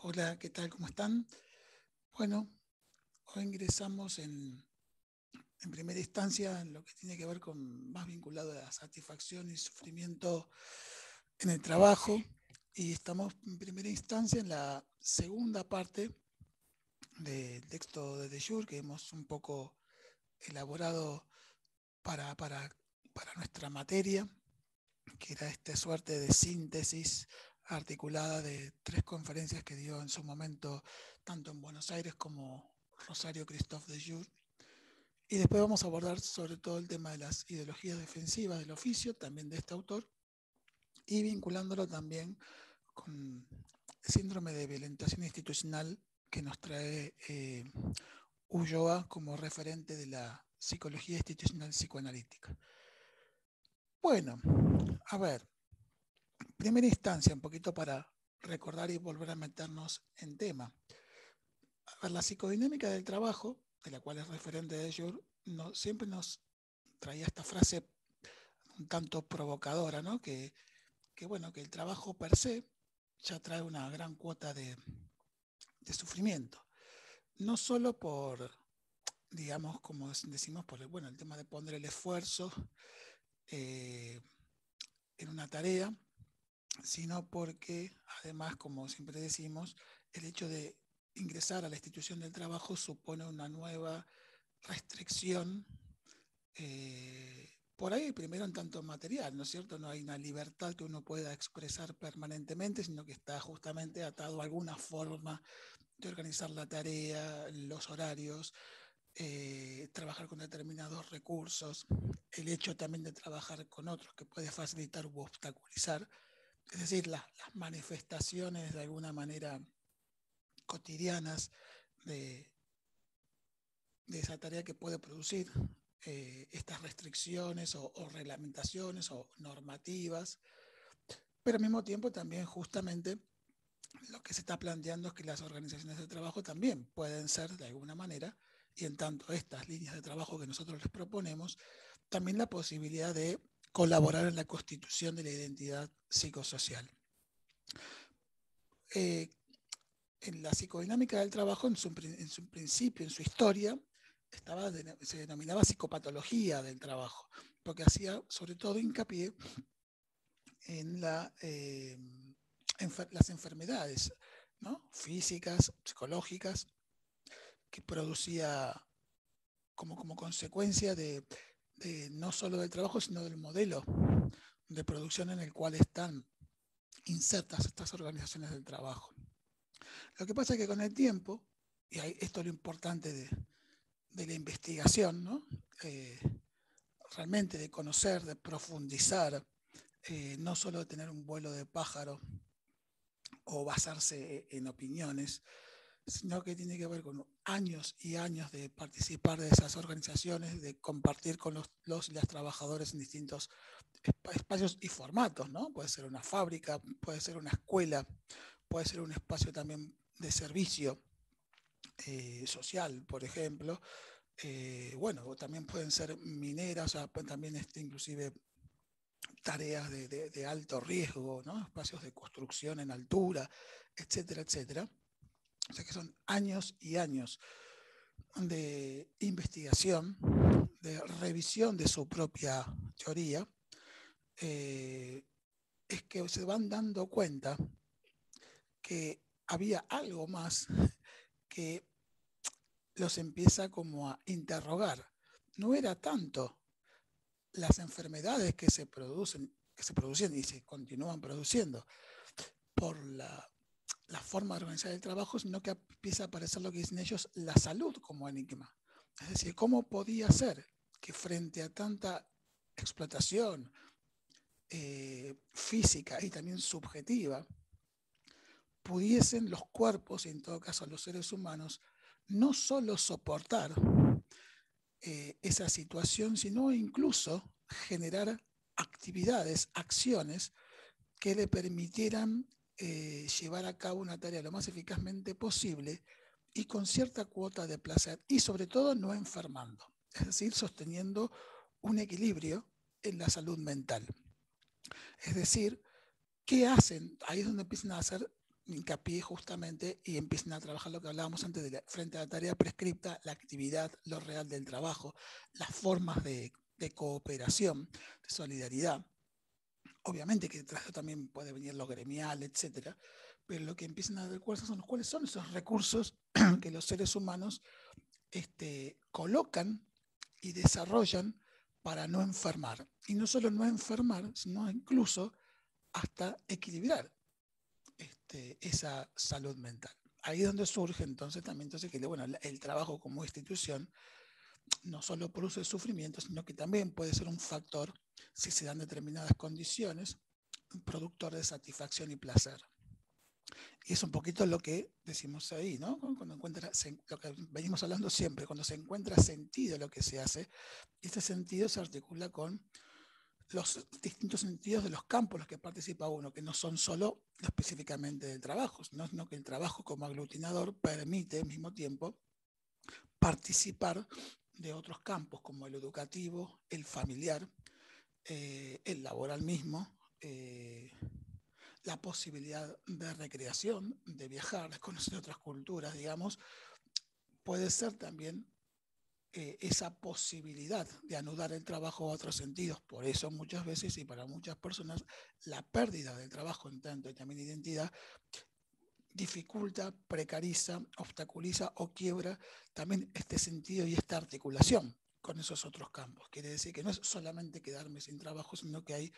Hola, ¿qué tal? ¿Cómo están? Bueno, hoy ingresamos en primera instancia en lo que tiene que ver con más vinculado a la satisfacción y sufrimiento en el trabajo. Y estamos en primera instancia en la segunda parte del texto de Dejure que hemos un poco elaborado para nuestra materia, que era esta suerte de síntesis articulada de 3 conferencias que dio en su momento tanto en Buenos Aires como Rosario Christophe Dejure. Y después vamos a abordar sobre todo el tema de las ideologías defensivas del oficio, también de este autor, y vinculándolo también con el síndrome de violentación institucional que nos trae Ulloa como referente de la psicología institucional psicoanalítica. Bueno, a ver, primera instancia, un poquito para recordar y volver a meternos en tema. A ver, la psicodinámica del trabajo, de la cual es referente de Dejure, siempre nos traía esta frase un tanto provocadora, ¿no? Bueno, que el trabajo per se ya trae una gran cuota de sufrimiento. No solo por, digamos, como decimos, por el tema de poner el esfuerzo eh, en una tarea, sino porque, además, como siempre decimos, el hecho de ingresar a la institución del trabajo supone una nueva restricción, por ahí primero en tanto material, ¿no es cierto? No hay una libertad que uno pueda expresar permanentemente, sino que está justamente atado a alguna forma de organizar la tarea, los horarios, trabajar con determinados recursos, el hecho también de trabajar con otros que puede facilitar u obstaculizar, es decir, las manifestaciones de alguna manera cotidianas de, de esa tarea que puede producir estas restricciones o reglamentaciones o normativas, pero al mismo tiempo también justamente lo que se está planteando es que las organizaciones de trabajo también pueden ser de alguna manera, y en tanto estas líneas de trabajo que nosotros les proponemos, también la posibilidad de colaborar en la constitución de la identidad psicosocial. Eh, en la psicodinámica del trabajo, en su principio, en su historia, se denominaba psicopatología del trabajo, porque hacía sobre todo hincapié en las enfermedades, ¿no? Físicas, psicológicas, que producía como consecuencia de no solo del trabajo, sino del modelo de producción en el cual están insertas estas organizaciones del trabajo. Lo que pasa es que con el tiempo, y esto es lo importante de la investigación, ¿no? Realmente de conocer, de profundizar, no solo de tener un vuelo de pájaro o basarse en opiniones, sino que tiene que ver con años y años de participar de esas organizaciones, de compartir con los y las trabajadores en distintos espacios y formatos, ¿no? Puede ser una fábrica, puede ser una escuela, puede ser un espacio también de servicio social, por ejemplo. Bueno, también pueden ser mineras, o sea, también inclusive tareas de alto riesgo, ¿no? Espacios de construcción en altura, etcétera, etcétera. O sea que son años y años de investigación, de revisión de su propia teoría, es que se van dando cuenta que había algo más que los empieza como a interrogar. No era tanto las enfermedades que se producían y se continúan produciendo por la forma de organizar el trabajo, sino que empieza a aparecer lo que dicen ellos, la salud como enigma. Es decir, ¿cómo podía ser que frente a tanta explotación física y también subjetiva, pudiesen los cuerpos, y en todo caso los seres humanos, no solo soportar esa situación, sino incluso generar actividades, acciones que le permitieran llevar a cabo una tarea lo más eficazmente posible y con cierta cuota de placer y sobre todo no enfermando, es decir, sosteniendo un equilibrio en la salud mental. Es decir, ¿qué hacen? Ahí es donde empiezan a hacer hincapié justamente y empiecen a trabajar lo que hablábamos antes frente a la tarea prescripta, la actividad, lo real del trabajo, las formas de cooperación, de solidaridad. Obviamente que detrás también puede venir lo gremial, etcétera, pero lo que empiezan a dar cuenta son cuáles son esos recursos que los seres humanos colocan y desarrollan para no enfermar. Y no solo no enfermar, sino incluso hasta equilibrar esa salud mental. Ahí es donde surge entonces también que bueno, el trabajo como institución no solo produce sufrimiento, sino que también puede ser un factor, si se dan determinadas condiciones, un productor de satisfacción y placer. Y es un poquito lo que decimos ahí, ¿no? Cuando lo que venimos hablando siempre, cuando se encuentra sentido lo que se hace, este sentido se articula con los distintos sentidos de los campos en los que participa uno, que no son solo específicamente del trabajo, sino que el trabajo como aglutinador permite al mismo tiempo participar de otros campos como el educativo, el familiar, el laboral mismo, la posibilidad de recreación, de viajar, de conocer otras culturas, digamos, puede ser también esa posibilidad de anudar el trabajo a otros sentidos. Por eso muchas veces y para muchas personas la pérdida del trabajo en tanto y también identidad dificulta, precariza, obstaculiza o quiebra también este sentido y esta articulación con esos otros campos. Quiere decir que no es solamente quedarme sin trabajo, sino que hay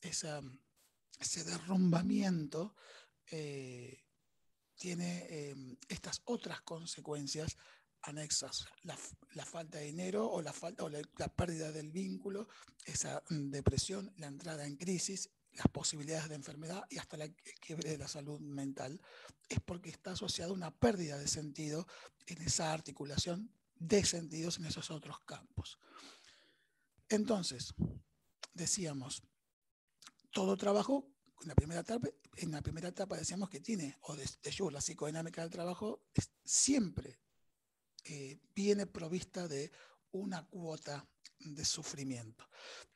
ese derrumbamiento, tiene estas otras consecuencias anexas, la falta de dinero o la pérdida del vínculo, esa depresión, la entrada en crisis, las posibilidades de enfermedad y hasta la quiebre de la salud mental, es porque está asociada a una pérdida de sentido en esa articulación de sentidos en esos otros campos. Entonces, decíamos, todo trabajo, en la primera etapa decíamos que tiene, o de jure, la psicodinámica del trabajo siempre viene provista de una cuota de sufrimiento.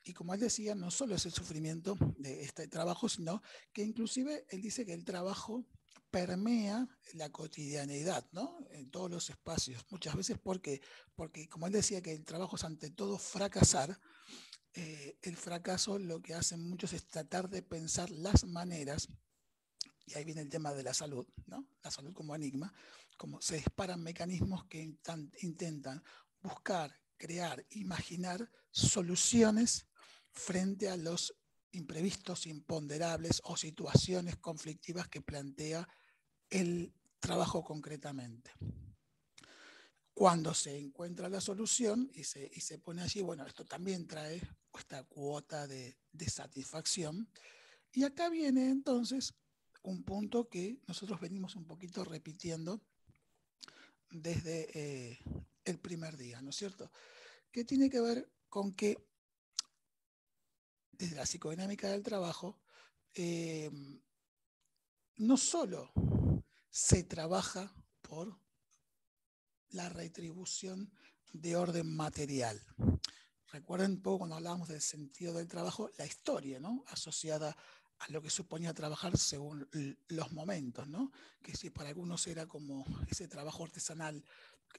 Y como él decía, no solo es el sufrimiento de este trabajo, sino que inclusive él dice que el trabajo permea la cotidianeidad, ¿no? En todos los espacios. Muchas veces porque como él decía que el trabajo es ante todo fracasar, el fracaso lo que hacen muchos es tratar de pensar las maneras, y ahí viene el tema de la salud, ¿no? La salud como enigma, como se disparan mecanismos que intentan buscar, crear, imaginar soluciones frente a los imprevistos, imponderables o situaciones conflictivas que plantea el trabajo concretamente. Cuando se encuentra la solución y se pone allí, bueno, esto también trae esta cuota de satisfacción. Y acá viene entonces un punto que nosotros venimos un poquito repitiendo desde el primer día, ¿no es cierto? Que tiene que ver con que desde la psicodinámica del trabajo no solo se trabaja por la retribución de orden material. Recuerden un poco cuando hablábamos del sentido del trabajo, la historia, ¿no? Asociada a lo que suponía trabajar según los momentos, ¿no? Que si para algunos era como ese trabajo artesanal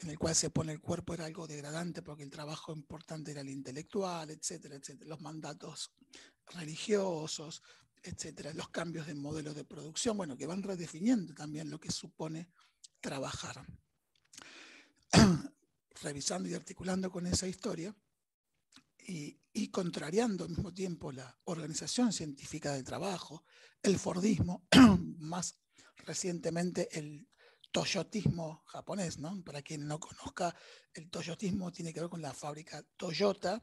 en el cual se pone el cuerpo era algo degradante porque el trabajo importante era el intelectual, etcétera, etcétera. Los mandatos religiosos, etcétera. Los cambios de modelo de producción, bueno, que van redefiniendo también lo que supone trabajar. Revisando y articulando con esa historia, y contrariando al mismo tiempo la organización científica del trabajo, el Fordismo, más recientemente el toyotismo japonés, ¿no? Para quien no conozca, el toyotismo tiene que ver con la fábrica Toyota,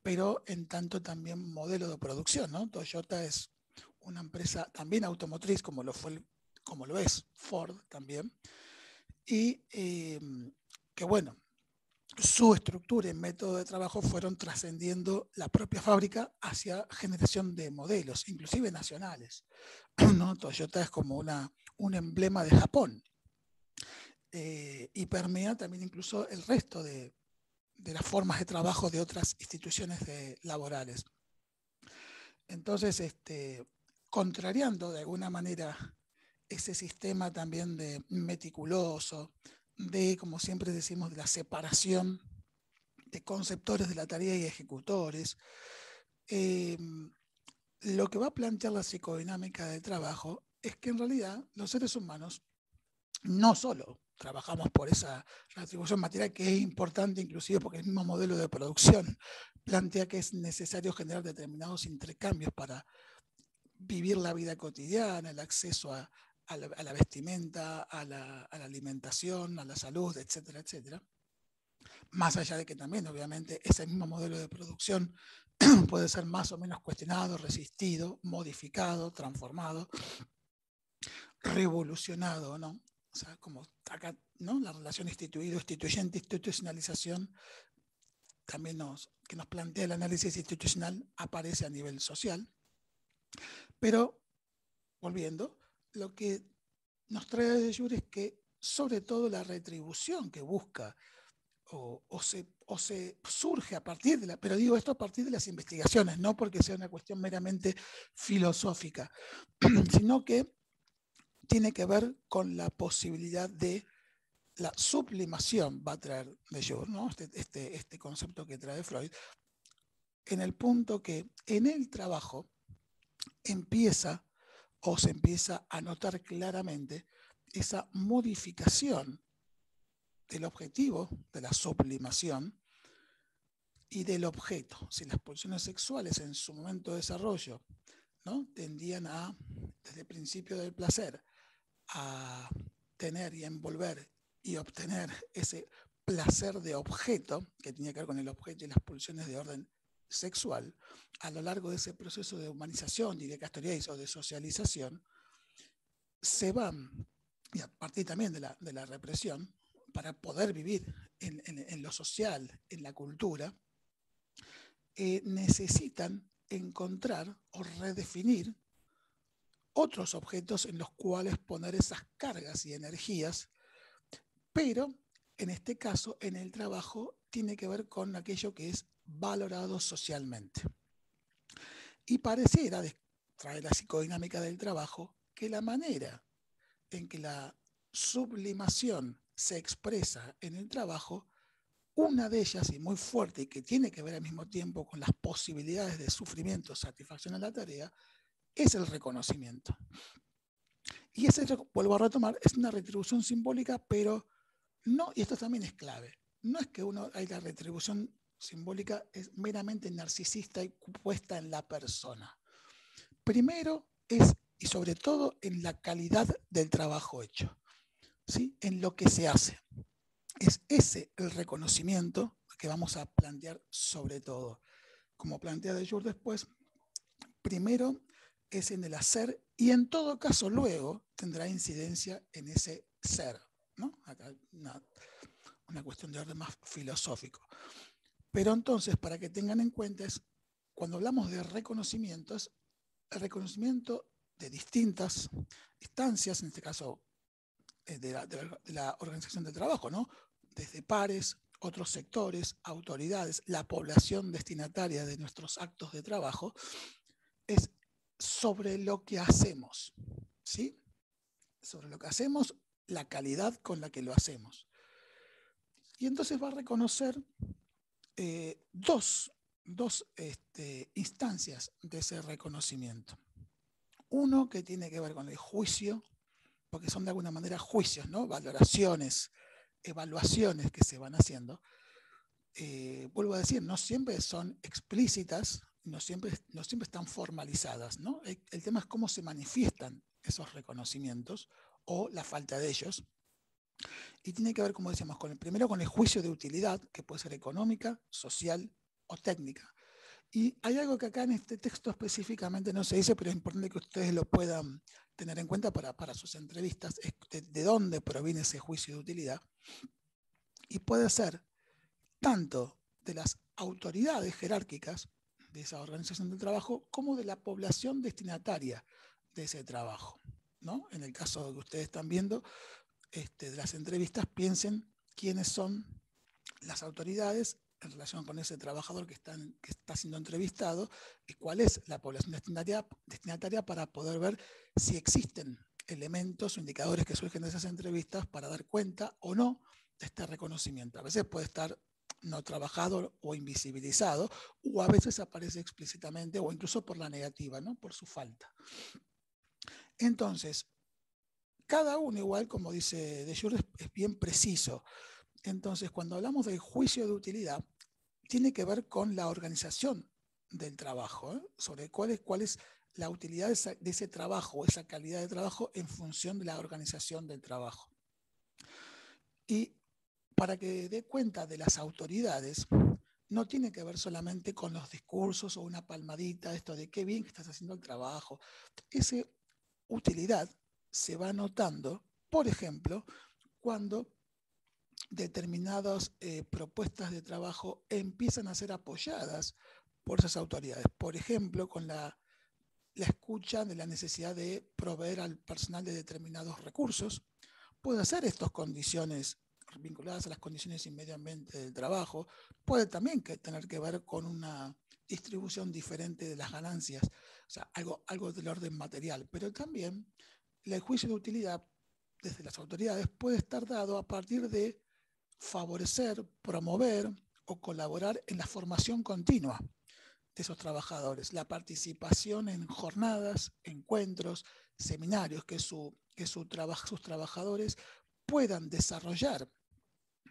pero en tanto también modelo de producción, ¿no? Toyota es una empresa también automotriz, como lo es Ford también, y que bueno, su estructura y método de trabajo fueron trascendiendo la propia fábrica hacia generación de modelos, inclusive nacionales, ¿no? Toyota es como un emblema de Japón, y permea también incluso el resto de las formas de trabajo de otras instituciones laborales. Entonces, contrariando de alguna manera ese sistema también de meticuloso, de, como siempre decimos, de la separación de conceptores de la tarea y ejecutores. Lo que va a plantear la psicodinámica del trabajo es que en realidad los seres humanos no solo trabajamos por esa retribución material, que es importante inclusive porque el mismo modelo de producción plantea que es necesario generar determinados intercambios para vivir la vida cotidiana, el acceso a la vestimenta, a la alimentación, a la salud, etcétera, etcétera. Más allá de que también, obviamente, ese mismo modelo de producción puede ser más o menos cuestionado, resistido, modificado, transformado, revolucionado, ¿no? O sea, como acá, ¿no? La relación instituyente, institucionalización, también que nos plantea el análisis institucional, aparece a nivel social. Pero, volviendo, lo que nos trae de Jure es que, sobre todo, la retribución que busca o se surge a partir de pero digo esto a partir de las investigaciones, no porque sea una cuestión meramente filosófica, sino que tiene que ver con la posibilidad de la sublimación, va a traer de Jure, ¿no? este concepto que trae Freud, en el punto que en el trabajo se empieza a notar claramente esa modificación del objetivo de la sublimación y del objeto. Si las pulsiones sexuales en su momento de desarrollo, ¿no?, tendían a, desde el principio del placer, a tener y envolver y obtener ese placer de objeto, que tenía que ver con el objeto y las pulsiones de orden sexual, a lo largo de ese proceso de humanización y de Castoriadis o de socialización, se van, y a partir también de la represión, para poder vivir en lo social, en la cultura, necesitan encontrar o redefinir otros objetos en los cuales poner esas cargas y energías, pero en este caso, en el trabajo, tiene que ver con aquello que es valorado socialmente. Y pareciera, traer la psicodinámica del trabajo, que la manera en que la sublimación se expresa en el trabajo, una de ellas, y muy fuerte, y que tiene que ver al mismo tiempo con las posibilidades de sufrimiento, satisfacción en la tarea, es el reconocimiento. Y ese, vuelvo a retomar, es una retribución simbólica, pero no, y esto también es clave, no es que hay la retribución simbólica es meramente narcisista y puesta en la persona. Primero es, y sobre todo, en la calidad del trabajo hecho, ¿sí?, en lo que se hace. Es ese el reconocimiento que vamos a plantear sobre todo. Como plantea de Jure después, primero es en el hacer y en todo caso luego tendrá incidencia en ese ser, ¿no? Acá una cuestión de orden más filosófico. Pero entonces, para que tengan en cuenta, cuando hablamos de reconocimientos, el reconocimiento de distintas instancias, en este caso de la organización de trabajo, ¿no?, desde pares, otros sectores, autoridades, la población destinataria de nuestros actos de trabajo, es sobre lo que hacemos, ¿sí? Sobre lo que hacemos, la calidad con la que lo hacemos. Y entonces va a reconocer dos instancias de ese reconocimiento. Uno que tiene que ver con el juicio, porque son de alguna manera juicios, ¿no?, valoraciones, evaluaciones que se van haciendo. Vuelvo a decir, no siempre son explícitas, no siempre están formalizadas, ¿no? El tema es cómo se manifiestan esos reconocimientos o la falta de ellos. Y tiene que ver, como decíamos, primero con el juicio de utilidad, que puede ser económica, social o técnica. Y hay algo que acá en este texto específicamente no se dice, pero es importante que ustedes lo puedan tener en cuenta para sus entrevistas, es de dónde proviene ese juicio de utilidad. Y puede ser tanto de las autoridades jerárquicas de esa organización del trabajo como de la población destinataria de ese trabajo, ¿no? En el caso que ustedes están viendo de las entrevistas, piensen quiénes son las autoridades en relación con ese trabajador que está siendo entrevistado y cuál es la población destinataria para poder ver si existen elementos o indicadores que surgen de esas entrevistas para dar cuenta o no de este reconocimiento. A veces puede estar no trabajado o invisibilizado, o a veces aparece explícitamente o incluso por la negativa, ¿no? Por su falta. Entonces, cada uno, igual como dice de Jure, es bien preciso. Entonces, cuando hablamos del juicio de utilidad, tiene que ver con la organización del trabajo, sobre cuál es la utilidad de ese trabajo, esa calidad de trabajo en función de la organización del trabajo. Y para que dé cuenta de las autoridades, no tiene que ver solamente con los discursos o una palmadita, esto de qué bien que estás haciendo el trabajo. Esa utilidad se va notando, por ejemplo, cuando determinadas propuestas de trabajo empiezan a ser apoyadas por esas autoridades. Por ejemplo, con la escucha de la necesidad de proveer al personal de determinados recursos, puede hacer estas condiciones vinculadas a las condiciones y medio ambiente del trabajo, puede también tener que ver con una distribución diferente de las ganancias, o sea, algo del orden material, pero también el juicio de utilidad desde las autoridades puede estar dado a partir de favorecer, promover o colaborar en la formación continua de esos trabajadores, la participación en jornadas, encuentros, seminarios que sus trabajadores puedan desarrollar,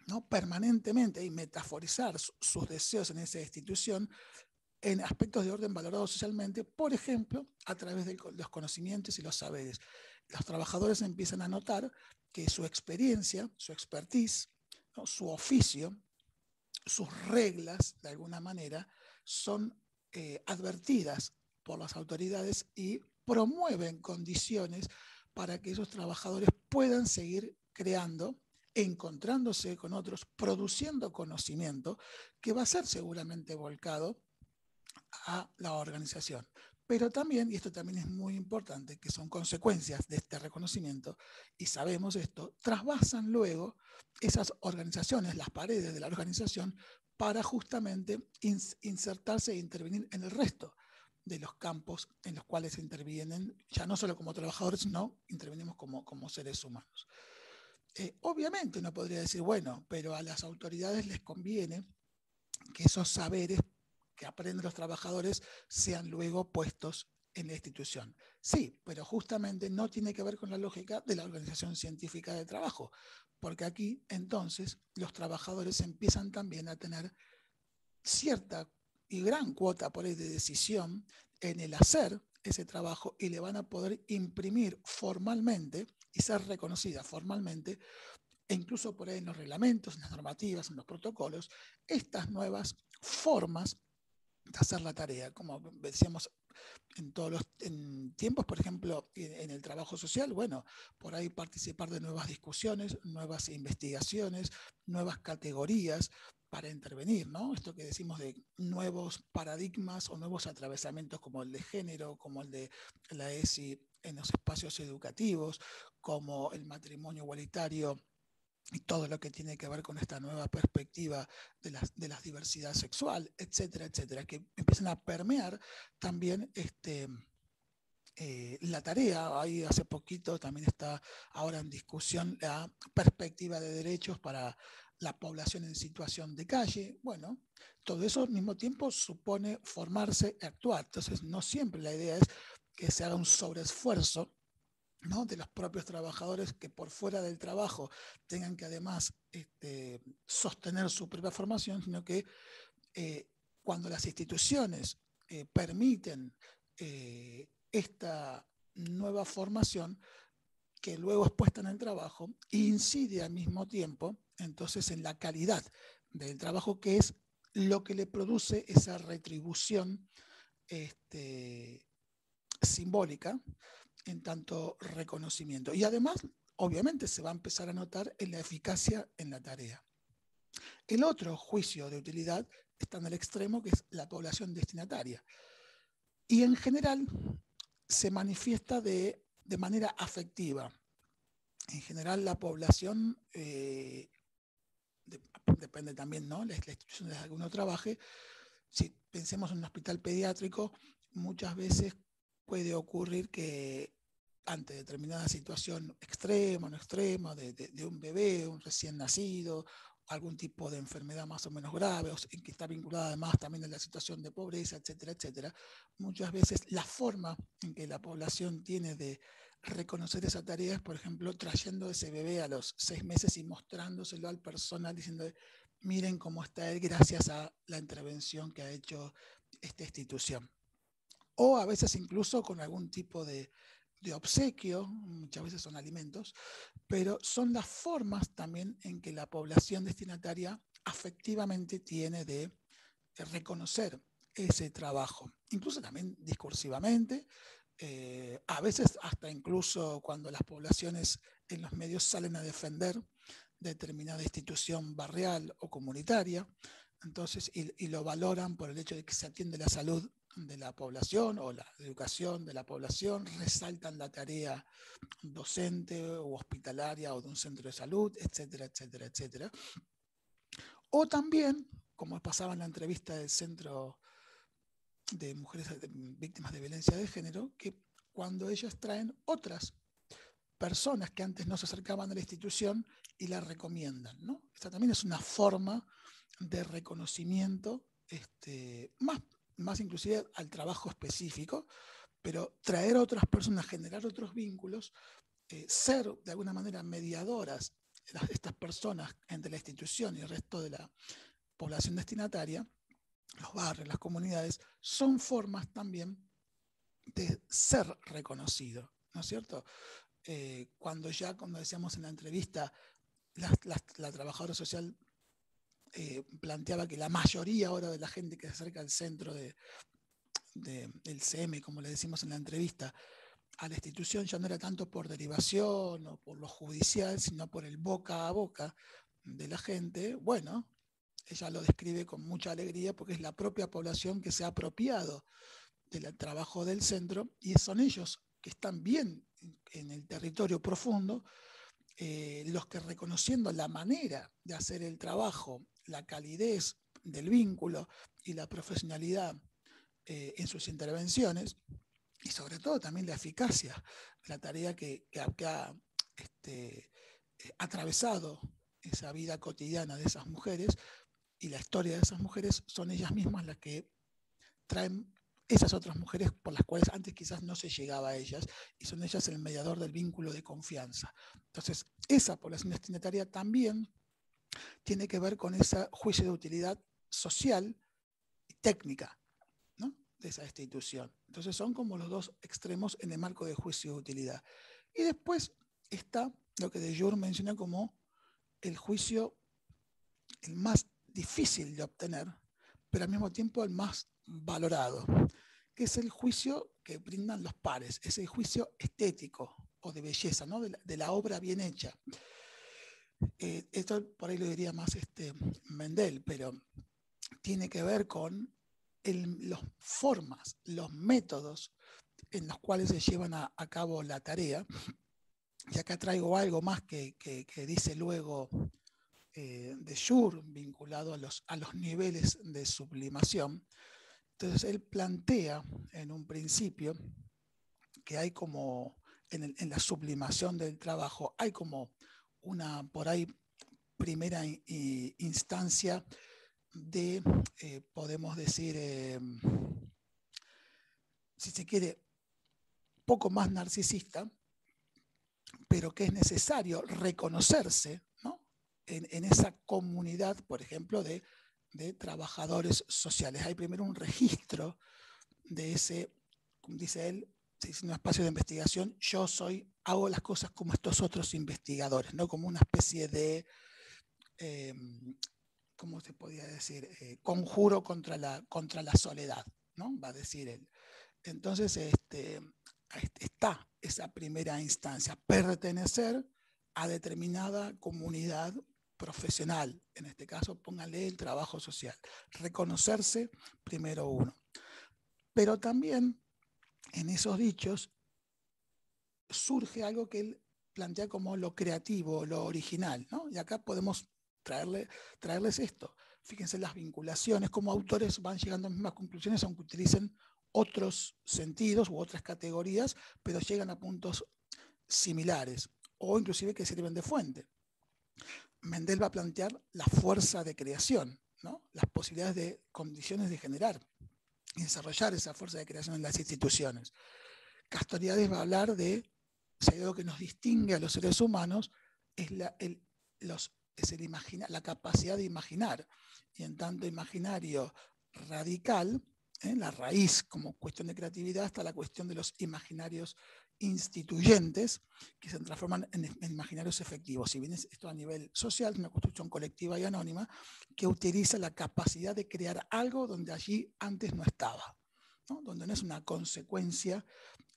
¿no? Permanentemente y metaforizar sus deseos en esa institución en aspectos de orden valorados socialmente, por ejemplo, a través de los conocimientos y los saberes. Los trabajadores empiezan a notar que su experiencia, su expertise, ¿no? Su oficio, sus reglas, de alguna manera, son advertidas por las autoridades y promueven condiciones para que esos trabajadores puedan seguir creando, encontrándose con otros, produciendo conocimiento que va a ser seguramente volcado a la organización. Pero también, y esto también es muy importante, que son consecuencias de este reconocimiento, y sabemos esto, trasvasan luego esas organizaciones, las paredes de la organización, para justamente insertarse e intervenir en el resto de los campos en los cuales intervienen, ya no solo como trabajadores, sino intervenimos como seres humanos. Obviamente uno podría decir, bueno, pero a las autoridades les conviene que esos saberes que aprenden los trabajadores sean luego puestos en la institución. Sí, pero justamente no tiene que ver con la lógica de la organización científica de trabajo, porque aquí entonces los trabajadores empiezan también a tener cierta y gran cuota por ahí de decisión en el hacer ese trabajo y le van a poder imprimir formalmente y ser reconocida formalmente, e incluso por ahí en los reglamentos, en las normativas, en los protocolos, estas nuevas formas de hacer la tarea, como decíamos en tiempos, por ejemplo, en el trabajo social, bueno, por ahí participar de nuevas discusiones, nuevas investigaciones, nuevas categorías para intervenir, ¿no? Esto que decimos de nuevos paradigmas o nuevos atravesamientos como el de género, como el de la ESI en los espacios educativos, como el matrimonio igualitario y todo lo que tiene que ver con esta nueva perspectiva de la diversidad sexual, etcétera, etcétera, que empiezan a permear también la tarea. Ahí hace poquito también está ahora en discusión la perspectiva de derechos para la población en situación de calle. Bueno, todo eso al mismo tiempo supone formarse y actuar. Entonces, no siempre la idea es que se haga un sobreesfuerzo, ¿no? De los propios trabajadores que por fuera del trabajo tengan que además sostener su propia formación, sino que cuando las instituciones permiten esta nueva formación que luego es puesta en el trabajo, incide al mismo tiempo entonces en la calidad del trabajo, que es lo que le produce esa retribución simbólica en tanto reconocimiento. Y además, obviamente, se va a empezar a notar en la eficacia en la tarea. El otro juicio de utilidad está en el extremo, que es la población destinataria. Y en general se manifiesta de manera afectiva. En general la población, depende también, ¿no? La institución en la que uno trabaje. Si pensemos en un hospital pediátrico, muchas veces puede ocurrir que ante determinada situación extrema o no extrema, de un bebé, un recién nacido, algún tipo de enfermedad más o menos grave, o que está vinculada además también a la situación de pobreza, etcétera, etcétera, muchas veces la forma en que la población tiene de reconocer esa tarea es, por ejemplo, trayendo ese bebé a los 6 meses y mostrándoselo al personal, diciendo, miren cómo está él gracias a la intervención que ha hecho esta institución. O a veces incluso con algún tipo de obsequio, muchas veces son alimentos, pero son las formas también en que la población destinataria afectivamente tiene de reconocer ese trabajo, incluso también discursivamente, a veces hasta incluso cuando las poblaciones en los medios salen a defender determinada institución barrial o comunitaria, entonces, y lo valoran por el hecho de que se atiende la salud de la población o la educación de la población, resaltan la tarea docente o hospitalaria o de un centro de salud, etcétera, etcétera, etcétera. O también, como pasaba en la entrevista del Centro de Mujeres Víctimas de Violencia de Género, que cuando ellas traen otras personas que antes no se acercaban a la institución y la recomiendan, ¿no? Esta también es una forma de reconocimiento, más inclusive al trabajo específico, pero traer a otras personas, generar otros vínculos, ser de alguna manera mediadoras estas personas entre la institución y el resto de la población destinataria, los barrios, las comunidades, son formas también de ser reconocido, ¿no es cierto? Cuando decíamos en la entrevista, la trabajadora social planteaba que la mayoría ahora de la gente que se acerca al centro del CM, como le decimos en la entrevista, a la institución ya no era tanto por derivación o por lo judicial, sino por el boca a boca de la gente. Bueno, ella lo describe con mucha alegría porque es la propia población que se ha apropiado del trabajo del centro y son ellos que están bien en el territorio profundo, los que reconociendo la manera de hacer el trabajo, la calidez del vínculo y la profesionalidad en sus intervenciones, y sobre todo también la eficacia, la tarea que ha atravesado esa vida cotidiana de esas mujeres y la historia de esas mujeres, son ellas mismas las que traen esas otras mujeres por las cuales antes quizás no se llegaba a ellas, y son ellas el mediador del vínculo de confianza. Entonces, esa población destinataria también tiene que ver con ese juicio de utilidad social y técnica, ¿no?, de esa institución. Entonces son como los dos extremos en el marco de juicio de utilidad. Y después está lo que de Jure menciona como el juicio el más difícil de obtener, pero al mismo tiempo el más valorado, que es el juicio que brindan los pares, es el juicio estético o de belleza, ¿no?, de la obra bien hecha. Esto por ahí lo diría más Mendel, pero tiene que ver con las formas, los métodos en los cuales se llevan a cabo la tarea. Y acá traigo algo más que dice luego de Jure, vinculado a los niveles de sublimación. Entonces él plantea en un principio que hay como, en la sublimación del trabajo, hay como una, por ahí, primera instancia de, podemos decir, si se quiere, poco más narcisista, pero que es necesario reconocerse, ¿no?, en esa comunidad, por ejemplo, de trabajadores sociales. Hay primero un registro de ese, como dice él, es un espacio de investigación, yo hago las cosas como estos otros investigadores, ¿no?, como una especie de, ¿cómo se podría decir?, conjuro contra la soledad, ¿no?, va a decir él. Entonces, está esa primera instancia, pertenecer a determinada comunidad profesional, en este caso póngale el trabajo social, reconocerse primero uno. Pero también en esos dichos surge algo que él plantea como lo creativo, lo original, ¿no? Y acá podemos traerles esto. Fíjense las vinculaciones, cómo autores van llegando a las mismas conclusiones aunque utilicen otros sentidos u otras categorías, pero llegan a puntos similares, o inclusive que sirven de fuente. Mendel va a plantear la fuerza de creación, ¿no? Las posibilidades de condiciones de generar y desarrollar esa fuerza de creación en las instituciones. Castoriadis va a hablar de, si hay algo que nos distingue a los seres humanos, es la capacidad de imaginar. Y en tanto imaginario radical, la raíz como cuestión de creatividad, está la cuestión de los imaginarios instituyentes que se transforman en imaginarios efectivos. Si bien esto a nivel social, es una construcción colectiva y anónima que utiliza la capacidad de crear algo donde allí antes no estaba, ¿no? Donde no es una consecuencia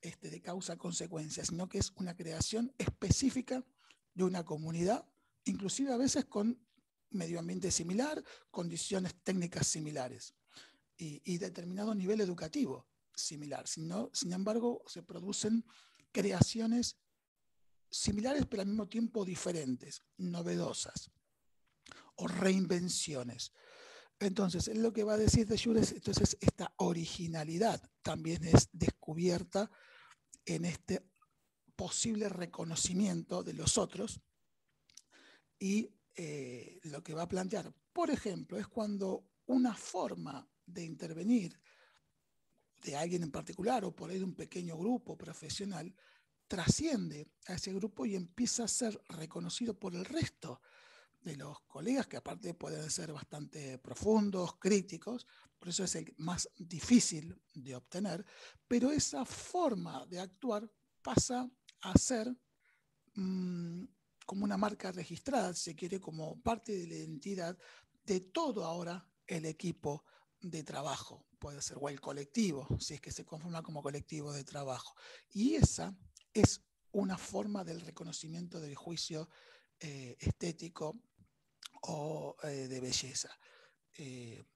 de causa-consecuencia, sino que es una creación específica de una comunidad, inclusive a veces con medio ambiente similar, condiciones técnicas similares y determinado nivel educativo similar. Sin embargo, se producen creaciones similares pero al mismo tiempo diferentes, novedosas o reinvenciones. Entonces, él lo que va a decir de Jure es, entonces, esta originalidad también es descubierta en este posible reconocimiento de los otros, y lo que va a plantear, por ejemplo, es cuando una forma de intervenir de alguien en particular o por ahí de un pequeño grupo profesional trasciende a ese grupo y empieza a ser reconocido por el resto de los colegas, que aparte pueden ser bastante profundos, críticos, por eso es el más difícil de obtener, pero esa forma de actuar pasa a ser como una marca registrada, si se quiere, como parte de la identidad de todo ahora el equipo de trabajo, puede ser, o el colectivo, si es que se conforma como colectivo de trabajo. Y esa es una forma del reconocimiento del juicio estético o de belleza.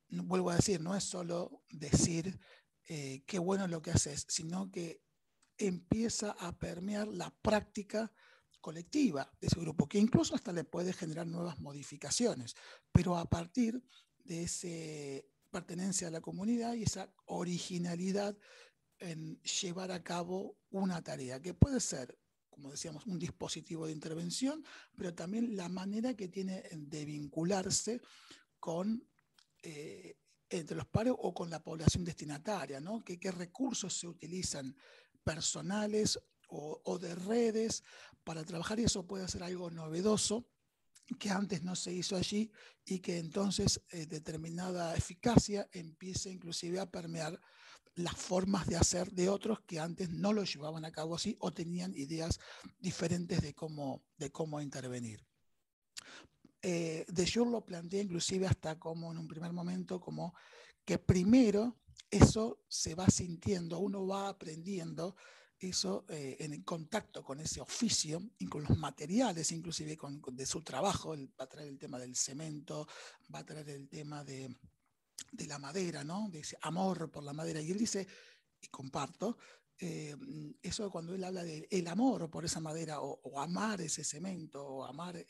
Vuelvo a decir, no es solo decir qué bueno lo que haces, sino que empieza a permear la práctica colectiva de ese grupo, que incluso hasta le puede generar nuevas modificaciones, pero a partir de esa pertenencia a la comunidad y esa originalidad en llevar a cabo una tarea, que puede ser, como decíamos, un dispositivo de intervención, pero también la manera que tiene de vincularse con entre los pares o con la población destinataria, ¿no? ¿Qué recursos se utilizan personales o de redes para trabajar? Y eso puede ser algo novedoso que antes no se hizo allí y que entonces determinada eficacia empieza inclusive a permear las formas de hacer de otros que antes no lo llevaban a cabo así o tenían ideas diferentes de cómo intervenir. De Jure lo plantea inclusive hasta como en un primer momento como que primero eso se va sintiendo, uno va aprendiendo eso en el contacto con ese oficio y con los materiales inclusive de su trabajo. Él va a traer el tema del cemento, va a traer el tema de la madera, ¿no? De ese amor por la madera, y él dice, y comparto, eso cuando él habla del amor por esa madera o amar ese cemento o amar,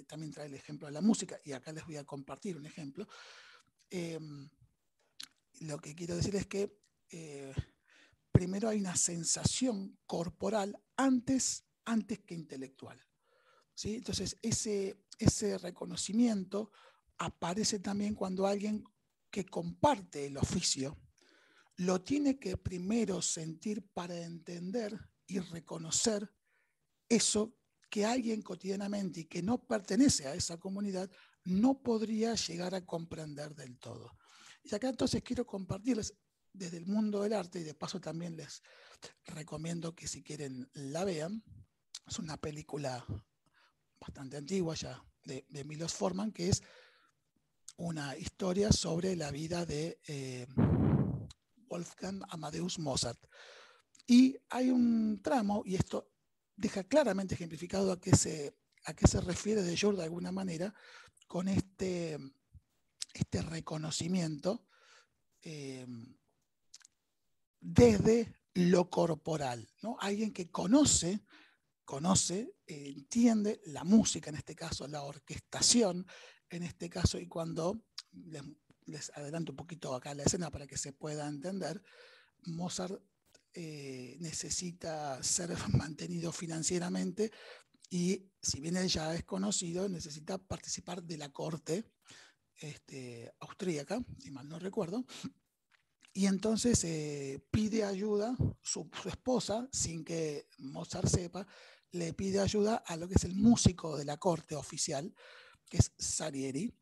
también trae el ejemplo de la música, y acá les voy a compartir un ejemplo. Lo que quiero decir es que primero hay una sensación corporal antes que intelectual, ¿sí? Entonces ese reconocimiento aparece también cuando alguien que comparte el oficio lo tiene que primero sentir para entender y reconocer eso que alguien cotidianamente y que no pertenece a esa comunidad no podría llegar a comprender del todo. Y acá entonces quiero compartirles desde el mundo del arte, y de paso también les recomiendo que si quieren la vean. Es una película bastante antigua ya de Milos Forman, que es una historia sobre la vida de Wolfgang Amadeus Mozart. Y hay un tramo, y esto deja claramente ejemplificado a qué se refiere de Jure de alguna manera, con este reconocimiento desde lo corporal, ¿no? Alguien que conoce, entiende la música, en este caso la orquestación, en este caso, y cuando les adelanto un poquito acá la escena para que se pueda entender, Mozart necesita ser mantenido financieramente y, si bien él ya es conocido, necesita participar de la corte austríaca, si mal no recuerdo, y entonces pide ayuda, su esposa, sin que Mozart sepa, le pide ayuda a lo que es el músico de la corte oficial, que es Salieri,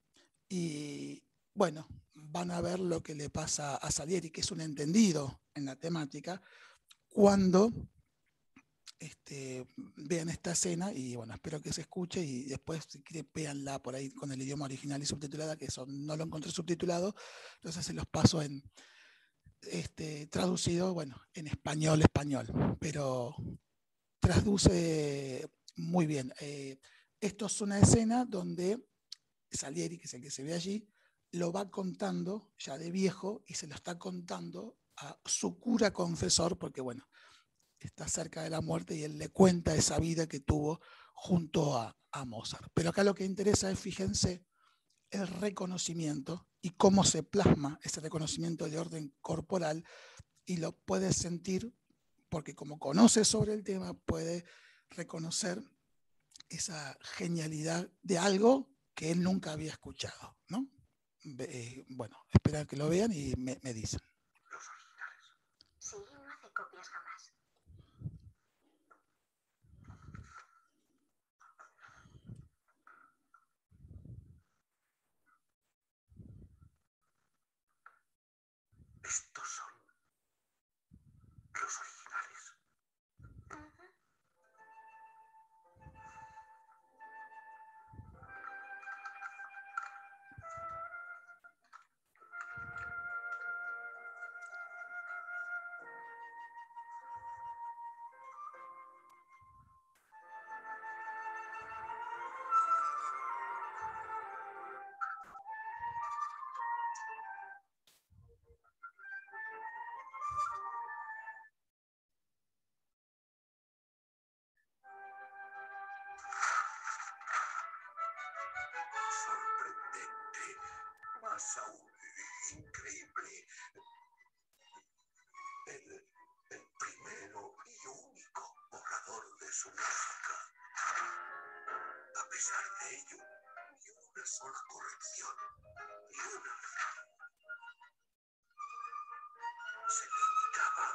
y bueno, van a ver lo que le pasa a Salieri, que es un entendido en la temática, cuando vean esta escena, y bueno, espero que se escuche, y después si quieren véanla por ahí con el idioma original y subtitulada, que eso no lo encontré subtitulado, entonces se los paso en traducido, bueno, en español, pero traduce muy bien. Esto es una escena donde Salieri, que es el que se ve allí, lo va contando ya de viejo y se lo está contando a su cura confesor, porque bueno, está cerca de la muerte y él le cuenta esa vida que tuvo junto a Mozart. Pero acá lo que interesa es, fíjense, el reconocimiento y cómo se plasma ese reconocimiento de orden corporal, y lo puede sentir porque, como conoce sobre el tema, puede reconocer esa genialidad de algo que él nunca había escuchado, ¿no? Bueno, esperar que lo vean y me dicen. Los originales. Sí, no hace copias jamás. Estos son los originales. Sorprendente, más aún increíble. El primero y único borrador de su música. A pesar de ello, ni una sola corrección, ni una. Se limitaba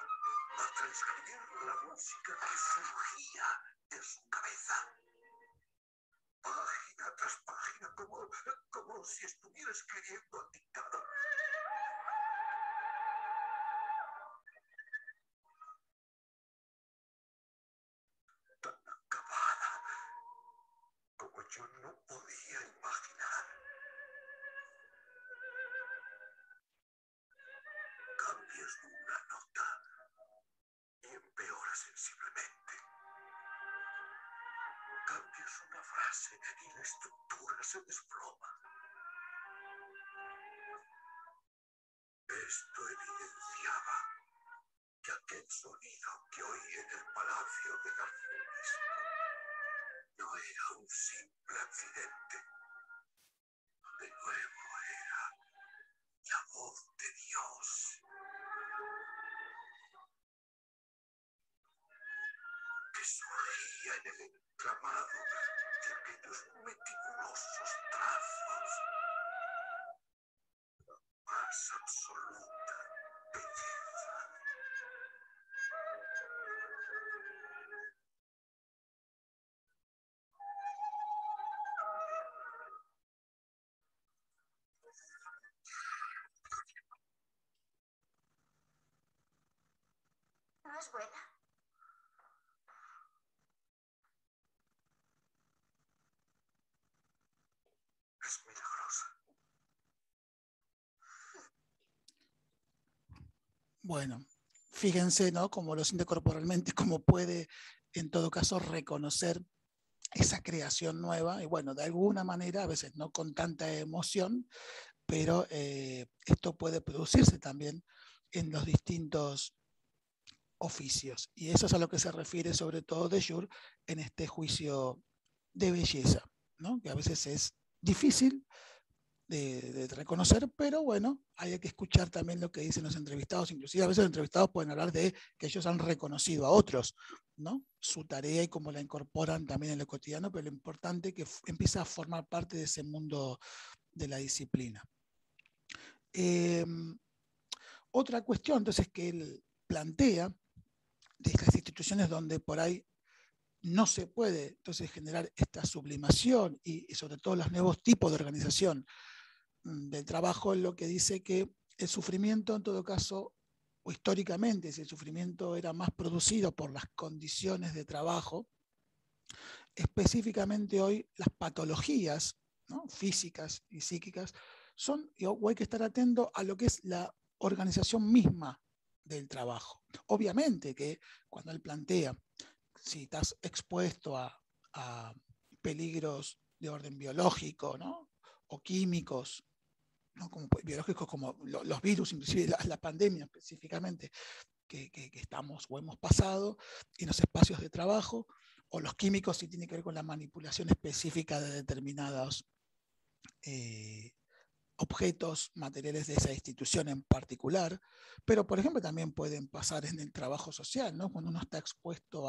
a transcribir la música que surgía de su cabeza. Página tras página, como si estuviera escribiendo al dictado. Tan acabada como yo no podía imaginar. Cambias una nota y empeora sensiblemente. Cambias una frase y la estructura se desploma. Esto evidenciaba que aquel sonido que oí en el Palacio de Garcinis no era un simple accidente. De nuevo era la voz de Dios, que surgía en el entramado de aquellos meticulosos trazos. La más absoluta belleza. ¿No es buena? Es milagrosa. Bueno, fíjense, ¿no?, cómo lo siente corporalmente, cómo puede, en todo caso, reconocer esa creación nueva, y bueno, de alguna manera, a veces no con tanta emoción, pero esto puede producirse también en los distintos oficios. Y eso es a lo que se refiere sobre todo de Jure en este juicio de belleza, ¿no?, que a veces es difícil de reconocer, pero bueno, hay que escuchar también lo que dicen los entrevistados. Inclusive a veces los entrevistados pueden hablar de que ellos han reconocido a otros, ¿no? Su tarea y cómo la incorporan también en lo cotidiano, pero lo importante es que empieza a formar parte de ese mundo de la disciplina. Otra cuestión, entonces, que él plantea de estas instituciones donde por ahí no se puede entonces generar esta sublimación y sobre todo los nuevos tipos de organización del trabajo, es lo que dice que el sufrimiento, en todo caso, o históricamente, si el sufrimiento era más producido por las condiciones de trabajo, específicamente hoy las patologías, ¿no?, físicas y psíquicas son, o hay que estar atento a lo que es la organización misma del trabajo. Obviamente que cuando él plantea, si estás expuesto a peligros de orden biológico, ¿no?, o químicos, ¿no?, como biológicos como los virus, inclusive la pandemia específicamente, que estamos o hemos pasado en los espacios de trabajo, o los químicos si tiene que ver con la manipulación específica de determinados objetos materiales de esa institución en particular, pero por ejemplo también pueden pasar en el trabajo social, ¿no?, cuando uno está expuesto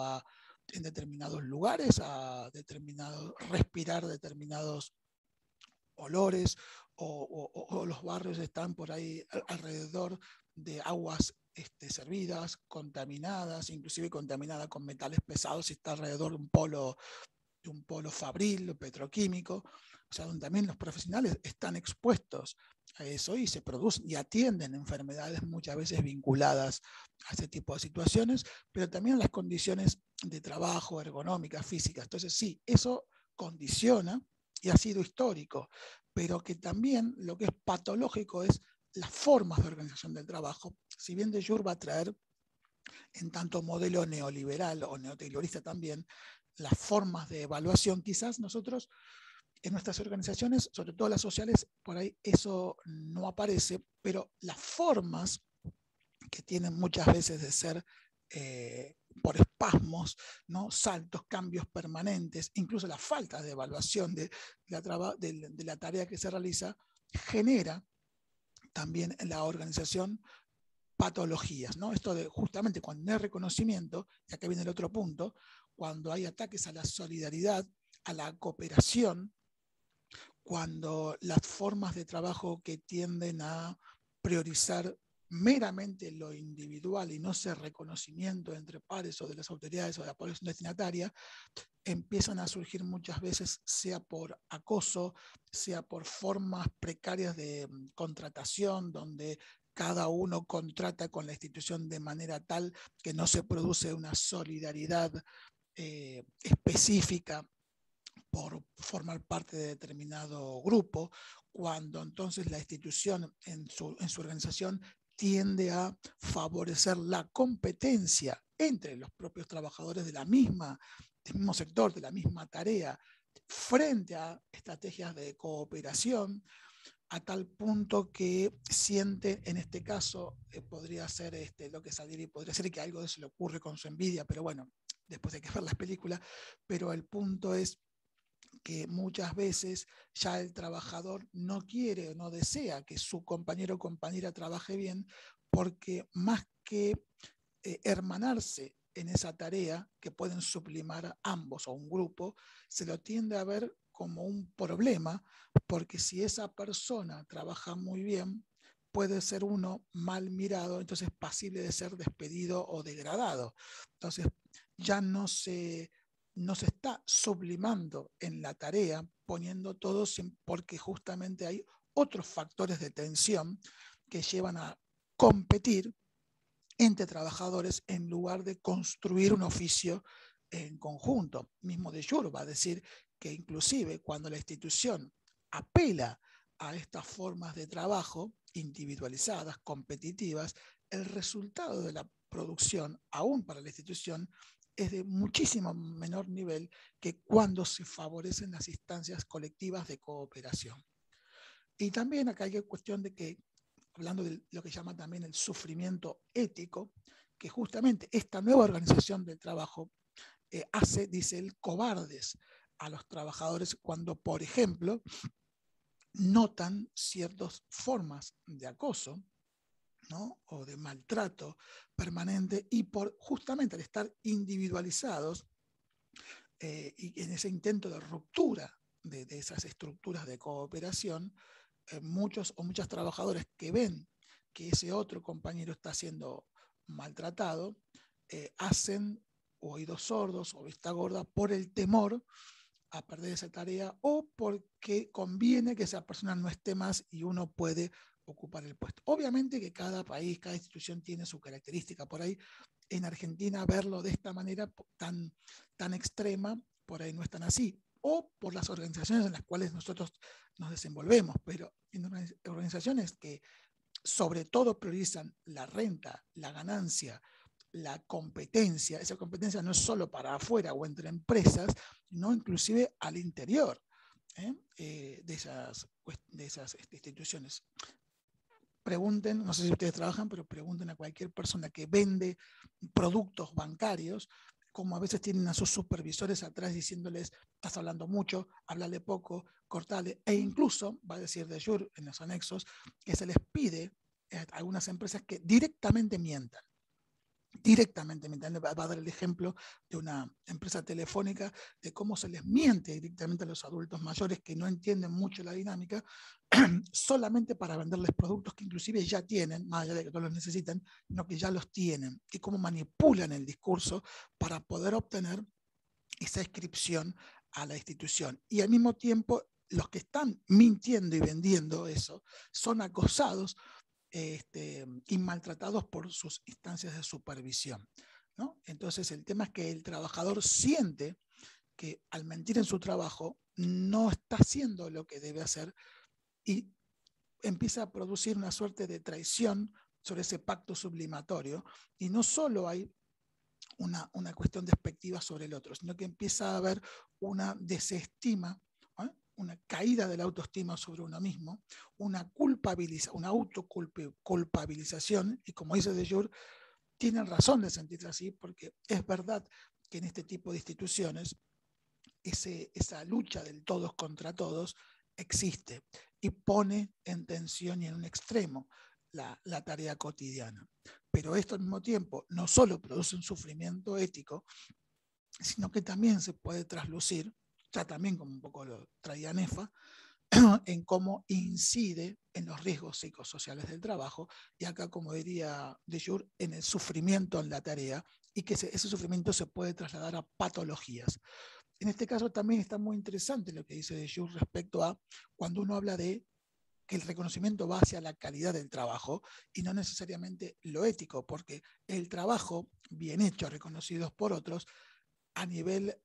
en determinados lugares a respirar determinados olores, o los barrios están por ahí alrededor de aguas servidas, contaminadas, inclusive contaminada con metales pesados, si está alrededor de un polo fabril o petroquímico, o sea, donde también los profesionales están expuestos a eso y se producen y atienden enfermedades muchas veces vinculadas a ese tipo de situaciones, pero también a las condiciones de trabajo, ergonómicas, físicas. Entonces sí, eso condiciona y ha sido histórico, pero que también lo que es patológico es las formas de organización del trabajo. Si bien de Jure va a traer en tanto modelo neoliberal o neotaylorista también, las formas de evaluación, quizás nosotros en nuestras organizaciones, sobre todo las sociales, por ahí eso no aparece, pero las formas que tienen muchas veces de ser por espasmos, ¿no?, saltos, cambios permanentes, incluso la falta de evaluación de la tarea que se realiza, genera también en la organización patologías, ¿no? Esto de justamente cuando no hay reconocimiento, y acá viene el otro punto, cuando hay ataques a la solidaridad, a la cooperación, cuando las formas de trabajo que tienden a priorizar meramente lo individual y no ser reconocimiento entre pares o de las autoridades o de la población destinataria, empiezan a surgir muchas veces, sea por acoso, sea por formas precarias de contratación, donde cada uno contrata con la institución de manera tal que no se produce una solidaridad específica por formar parte de determinado grupo, cuando entonces la institución en su organización tiende a favorecer la competencia entre los propios trabajadores del mismo sector, de la misma tarea, frente a estrategias de cooperación, a tal punto que siente, en este caso, podría ser lo que Salieri podría ser que algo de eso le ocurre con su envidia, pero bueno, después hay que ver las películas, pero el punto es que muchas veces ya el trabajador no quiere o no desea que su compañero o compañera trabaje bien, porque más que hermanarse en esa tarea que pueden sublimar a ambos o un grupo, se lo tiende a ver como un problema, porque si esa persona trabaja muy bien, puede ser uno mal mirado, entonces pasible de ser despedido o degradado. Entonces ya no se está sublimando en la tarea, poniendo todo porque justamente hay otros factores de tensión que llevan a competir entre trabajadores en lugar de construir un oficio en conjunto. Mismo de Jure va a decir que inclusive cuando la institución apela a estas formas de trabajo individualizadas, competitivas, el resultado de la producción, aún para la institución, es de muchísimo menor nivel que cuando se favorecen las instancias colectivas de cooperación. Y también acá hay cuestión de que, hablando de lo que llama también el sufrimiento ético, que justamente esta nueva organización del trabajo hace, dice él, cobardes a los trabajadores cuando, por ejemplo, notan ciertas formas de acoso, ¿no? O de maltrato permanente, y justamente al estar individualizados y en ese intento de ruptura de esas estructuras de cooperación, muchos o muchas trabajadores que ven que ese otro compañero está siendo maltratado, hacen oídos sordos o vista gorda por el temor a perder esa tarea o porque conviene que esa persona no esté más y uno puede ocupar el puesto. Obviamente que cada país, cada institución tiene su característica. Por ahí en Argentina verlo de esta manera tan extrema, por ahí no es tan así. O por las organizaciones en las cuales nosotros nos desenvolvemos, pero en organizaciones que sobre todo priorizan la renta, la ganancia, la competencia. Esa competencia no es solo para afuera o entre empresas, sino inclusive al interior de esas instituciones. Pregunten, no sé si ustedes trabajan, pero pregunten a cualquier persona que vende productos bancarios, como a veces tienen a sus supervisores atrás diciéndoles, estás hablando mucho, háblale poco, cortale, e incluso, va a decir de Jure en los anexos, que se les pide a algunas empresas que directamente mientan. Directamente, va a dar el ejemplo de una empresa telefónica de cómo se les miente directamente a los adultos mayores que no entienden mucho la dinámica, solamente para venderles productos que inclusive ya tienen, más allá de que no los necesitan, sino que ya los tienen, y cómo manipulan el discurso para poder obtener esa inscripción a la institución. Y al mismo tiempo, los que están mintiendo y vendiendo eso son acosados y maltratados por sus instancias de supervisión, ¿no? Entonces el tema es que el trabajador siente que al mentir en su trabajo no está haciendo lo que debe hacer y empieza a producir una suerte de traición sobre ese pacto sublimatorio, y no solo hay una cuestión despectiva sobre el otro, sino que empieza a haber una desestima, una caída de la autoestima sobre uno mismo, una autoculpabilización, y como dice de Jure, tienen razón de sentirse así, porque es verdad que en este tipo de instituciones esa lucha del todos contra todos existe y pone en tensión y en un extremo la tarea cotidiana. Pero esto al mismo tiempo no solo produce un sufrimiento ético, sino que también se puede traslucir, ya también como un poco lo traía Nefa, en cómo incide en los riesgos psicosociales del trabajo, y acá, como diría de Jure, en el sufrimiento en la tarea, y que ese sufrimiento se puede trasladar a patologías. En este caso también está muy interesante lo que dice de Jure respecto a cuando uno habla de que el reconocimiento va hacia la calidad del trabajo y no necesariamente lo ético, porque el trabajo bien hecho, reconocidos por otros, a nivel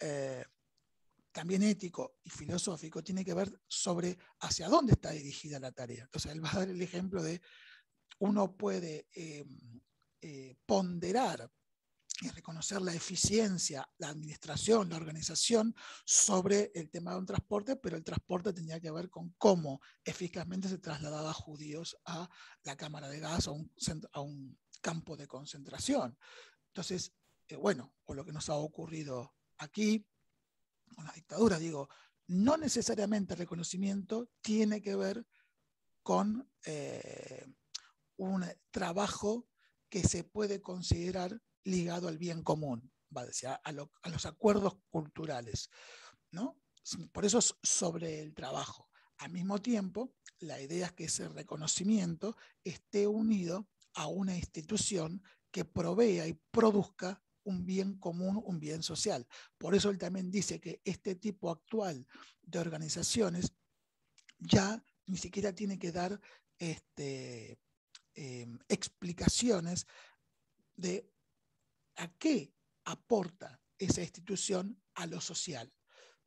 también ético y filosófico, tiene que ver sobre hacia dónde está dirigida la tarea. Entonces, él va a dar el ejemplo de uno puede ponderar y reconocer la eficiencia, la administración, la organización sobre el tema de un transporte, pero el transporte tenía que ver con cómo eficazmente se trasladaba a judíos a la cámara de gas, a un campo de concentración. Entonces, bueno, o lo que nos ha ocurrido aquí con las dictaduras, digo, no necesariamente el reconocimiento tiene que ver con un trabajo que se puede considerar ligado al bien común, va a decir, a los acuerdos culturales, ¿no? Por eso es sobre el trabajo. Al mismo tiempo, la idea es que ese reconocimiento esté unido a una institución que provea y produzca un bien común, un bien social. Por eso él también dice que este tipo actual de organizaciones ya ni siquiera tiene que dar explicaciones de a qué aporta esa institución a lo social,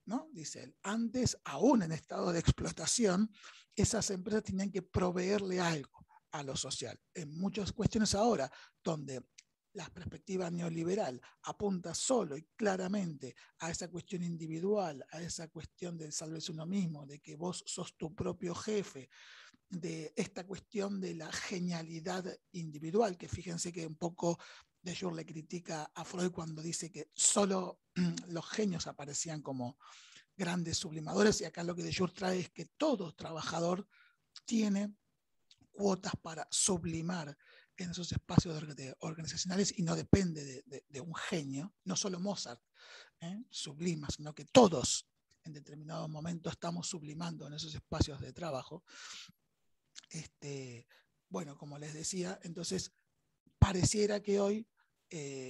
¿no? Dice él, antes, aún en estado de explotación, esas empresas tenían que proveerle algo a lo social. En muchas cuestiones ahora, donde la perspectiva neoliberal apunta solo y claramente a esa cuestión individual, a esa cuestión del sálvese uno mismo, de que vos sos tu propio jefe, de esta cuestión de la genialidad individual, que fíjense que un poco de Jure le critica a Freud cuando dice que solo los genios aparecían como grandes sublimadores, y acá lo que de Jure trae es que todo trabajador tiene cuotas para sublimar en esos espacios organizacionales y no depende de un genio. No solo Mozart sublima, sino que todos en determinado momento estamos sublimando en esos espacios de trabajo. Bueno, como les decía, entonces pareciera que hoy,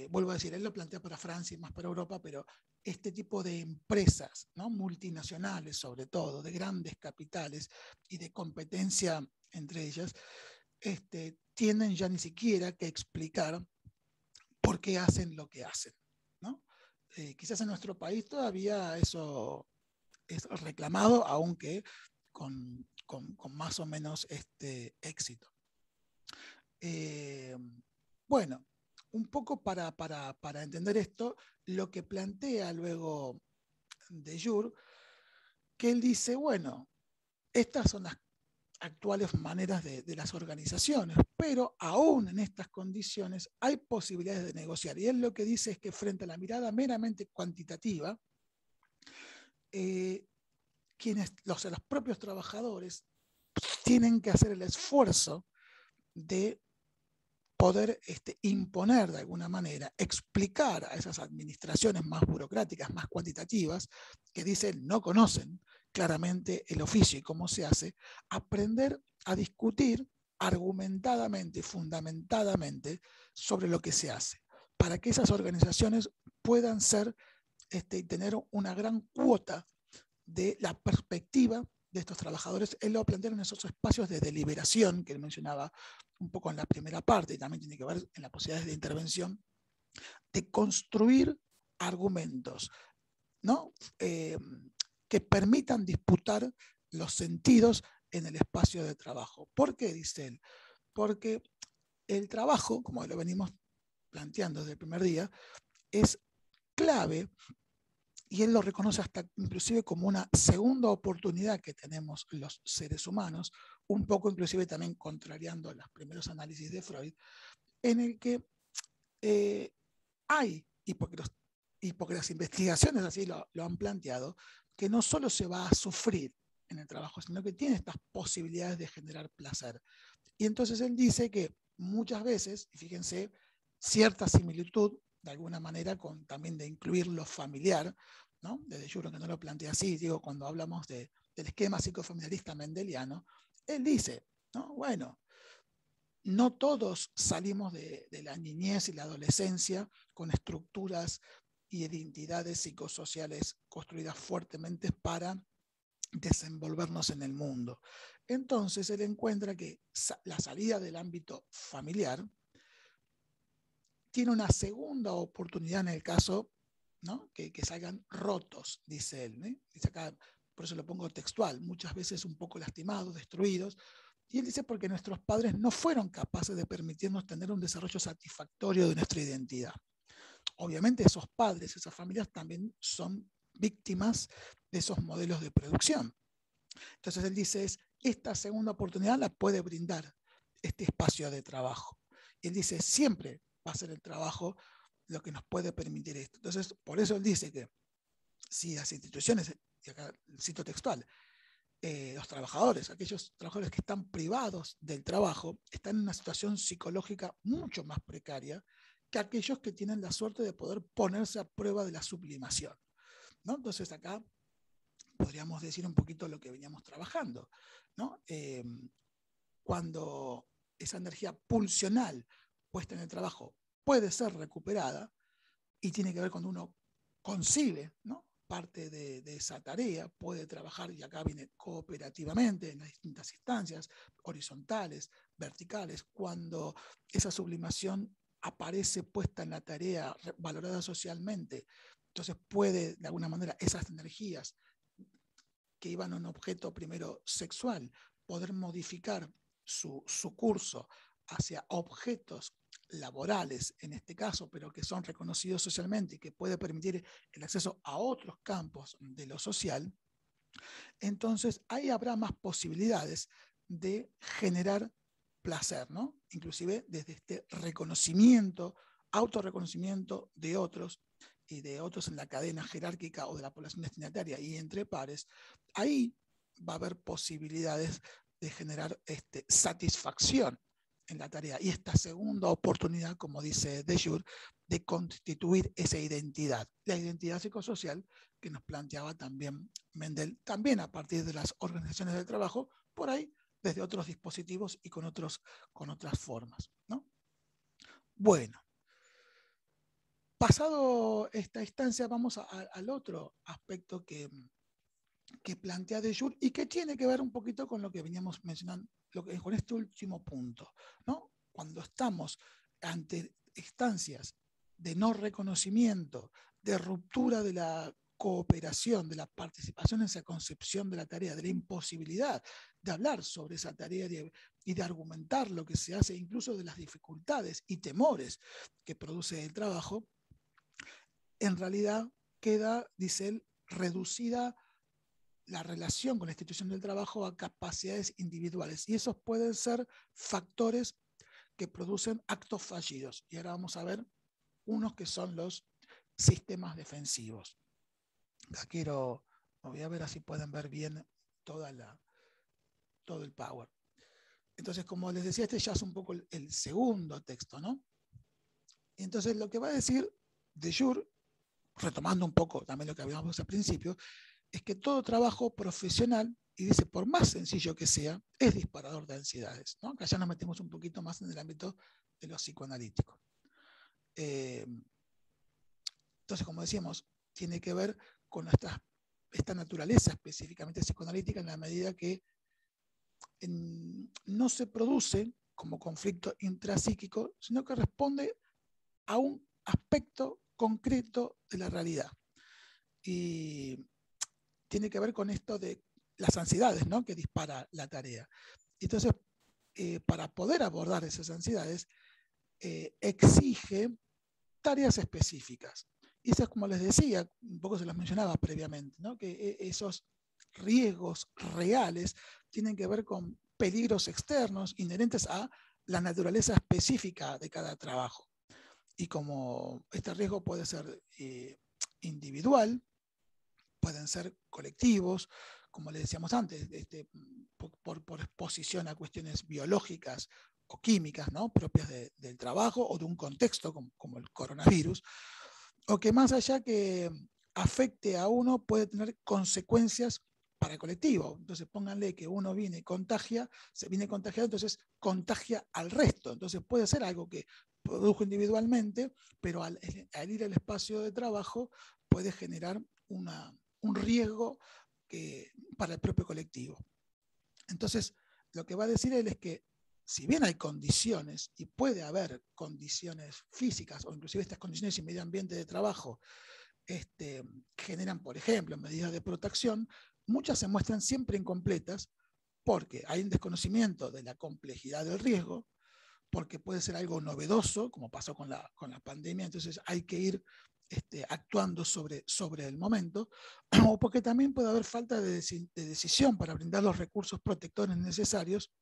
vuelvo a decir, él lo plantea para Francia y más para Europa, pero este tipo de empresas, ¿no?, multinacionales sobre todo, de grandes capitales y de competencia entre ellas, tienen ya ni siquiera que explicar por qué hacen lo que hacen, ¿no? Quizás en nuestro país todavía eso es reclamado, aunque con más o menos éxito. Bueno, un poco para entender esto, lo que plantea luego de Jure, que él dice, bueno, estas son las actuales maneras de las organizaciones, pero aún en estas condiciones hay posibilidades de negociar. Y él lo que dice es que frente a la mirada meramente cuantitativa, los propios trabajadores tienen que hacer el esfuerzo de poder imponer de alguna manera, explicar a esas administraciones más burocráticas, más cuantitativas, que dicen no conocen claramente el oficio y cómo se hace, aprender a discutir argumentadamente y fundamentadamente sobre lo que se hace, para que esas organizaciones puedan ser, tener una gran cuota de la perspectiva de estos trabajadores. Él lo plantea en esos espacios de deliberación que él mencionaba un poco en la primera parte, y también tiene que ver en las posibilidades de intervención, de construir argumentos, ¿no?, que permitan disputar los sentidos en el espacio de trabajo. ¿Por qué, dice él? Porque el trabajo, como lo venimos planteando desde el primer día, es clave, y él lo reconoce hasta inclusive como una segunda oportunidad que tenemos los seres humanos, un poco inclusive también contrariando los primeros análisis de Freud, en el que hay, y porque las investigaciones así lo han planteado, que no solo se va a sufrir en el trabajo, sino que tiene estas posibilidades de generar placer. Y entonces él dice que muchas veces, y fíjense, cierta similitud de alguna manera con también de incluir lo familiar, ¿no?, desde Jure, que no lo plantea así, digo, cuando hablamos del esquema psicofamiliarista mendeliano, él dice, ¿no?, bueno, no todos salimos de la niñez y la adolescencia con estructuras y identidades psicosociales construidas fuertemente para desenvolvernos en el mundo. Entonces él encuentra que la salida del ámbito familiar tiene una segunda oportunidad en el caso, ¿no?, que salgan rotos, dice él, ¿eh? Dice acá, por eso lo pongo textual, muchas veces un poco lastimados, destruidos. Y él dice porque nuestros padres no fueron capaces de permitirnos tener un desarrollo satisfactorio de nuestra identidad. Obviamente esos padres, esas familias también son víctimas de esos modelos de producción. Entonces él dice, esta segunda oportunidad la puede brindar este espacio de trabajo. Y él dice, siempre va a ser el trabajo lo que nos puede permitir esto. Entonces, por eso él dice que si las instituciones, y acá cito textual, los trabajadores, aquellos trabajadores que están privados del trabajo, están en una situación psicológica mucho más precaria que aquellos que tienen la suerte de poder ponerse a prueba de la sublimación, ¿no? Entonces acá podríamos decir un poquito lo que veníamos trabajando, ¿no? Cuando esa energía pulsional puesta en el trabajo puede ser recuperada, y tiene que ver cuando uno concibe, ¿no?, parte de esa tarea, puede trabajar, y acá viene cooperativamente en las distintas instancias, horizontales, verticales, cuando esa sublimación aparece puesta en la tarea, valorada socialmente, entonces puede, de alguna manera, esas energías que iban a un objeto primero sexual, poder modificar su curso hacia objetos laborales, en este caso, pero que son reconocidos socialmente y que puede permitir el acceso a otros campos de lo social, entonces ahí habrá más posibilidades de generar placer, ¿no?, inclusive desde este reconocimiento, autorreconocimiento de otros, y de otros en la cadena jerárquica o de la población destinataria y entre pares, ahí va a haber posibilidades de generar satisfacción en la tarea. Y esta segunda oportunidad, como dice de Jure, de constituir esa identidad, la identidad psicosocial que nos planteaba también Mendel, también a partir de las organizaciones del trabajo, por ahí desde otros dispositivos y con otras formas, ¿no? Bueno, pasado esta instancia, vamos al otro aspecto que plantea de Jure y que tiene que ver un poquito con lo que veníamos mencionando, con este último punto, ¿no? Cuando estamos ante instancias de no reconocimiento, de ruptura de la cooperación, de la participación en esa concepción de la tarea, de la imposibilidad de hablar sobre esa tarea y de argumentar lo que se hace, incluso de las dificultades y temores que produce el trabajo, en realidad queda, dice él, reducida la relación con la institución del trabajo a capacidades individuales. Y esos pueden ser factores que producen actos fallidos. Y ahora vamos a ver unos que son los sistemas defensivos. Acá voy a ver si pueden ver bien todo el power. Entonces, como les decía, este ya es un poco el segundo texto, ¿no? Entonces, lo que va a decir de Jure, retomando un poco también lo que habíamos al principio, es que todo trabajo profesional, y dice, por más sencillo que sea, es disparador de ansiedades, ¿no? Acá ya nos metemos un poquito más en el ámbito de lo psicoanalítico. Entonces, como decíamos, tiene que ver con esta naturaleza específicamente psicoanalítica en la medida que no se produce como conflicto intrapsíquico, sino que responde a un aspecto concreto de la realidad. Y tiene que ver con esto de las ansiedades, ¿no?, que dispara la tarea. Entonces, para poder abordar esas ansiedades, exige tareas específicas. Y eso es, como les decía, un poco se los mencionaba previamente, ¿no?, que esos riesgos reales tienen que ver con peligros externos inherentes a la naturaleza específica de cada trabajo. Y como este riesgo puede ser individual, pueden ser colectivos, como les decíamos antes, por exposición a cuestiones biológicas o químicas, ¿no?, propias del trabajo o de un contexto como el coronavirus, o que más allá que afecte a uno puede tener consecuencias para el colectivo. Entonces pónganle que uno viene y contagia, se viene contagiado, entonces contagia al resto. Entonces puede ser algo que produjo individualmente, pero al ir al espacio de trabajo puede generar un riesgo para el propio colectivo. Entonces, lo que va a decir él es que si bien hay condiciones, y puede haber condiciones físicas, o inclusive estas condiciones y medio ambiente de trabajo generan, por ejemplo, medidas de protección, muchas se muestran siempre incompletas porque hay un desconocimiento de la complejidad del riesgo, porque puede ser algo novedoso, como pasó con la pandemia, entonces hay que ir actuando sobre el momento, o porque también puede haber falta de decisión para brindar los recursos protectores necesarios,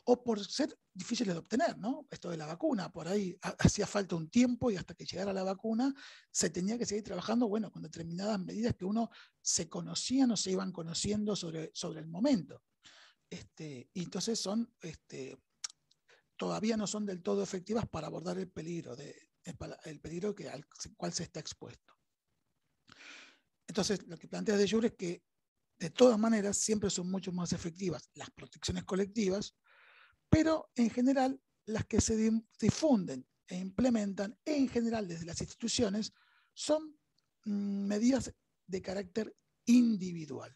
o por ser difíciles de obtener, ¿no? Esto de la vacuna, por ahí hacía falta un tiempo y hasta que llegara la vacuna se tenía que seguir trabajando, bueno, con determinadas medidas que uno se conocían o se iban conociendo sobre el momento. Y entonces todavía no son del todo efectivas para abordar el peligro, al cual se está expuesto. Entonces, lo que plantea de Jure es que, de todas maneras, siempre son mucho más efectivas las protecciones colectivas, pero en general las que se difunden e implementan en general desde las instituciones son medidas de carácter individual.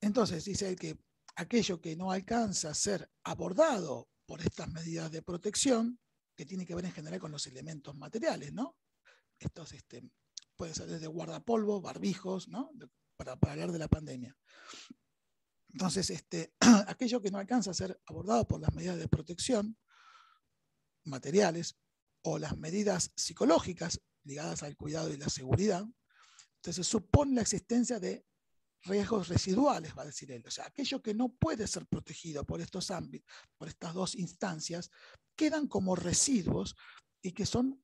Entonces dice que aquello que no alcanza a ser abordado por estas medidas de protección, que tiene que ver en general con los elementos materiales, ¿no? Estos pueden ser desde guardapolvo, barbijos, ¿no?, para hablar de la pandemia. Entonces, aquello que no alcanza a ser abordado por las medidas de protección materiales o las medidas psicológicas ligadas al cuidado y la seguridad, entonces supone la existencia de riesgos residuales, va a decir él. O sea, aquello que no puede ser protegido por estos ámbitos, por estas dos instancias, quedan como residuos y que son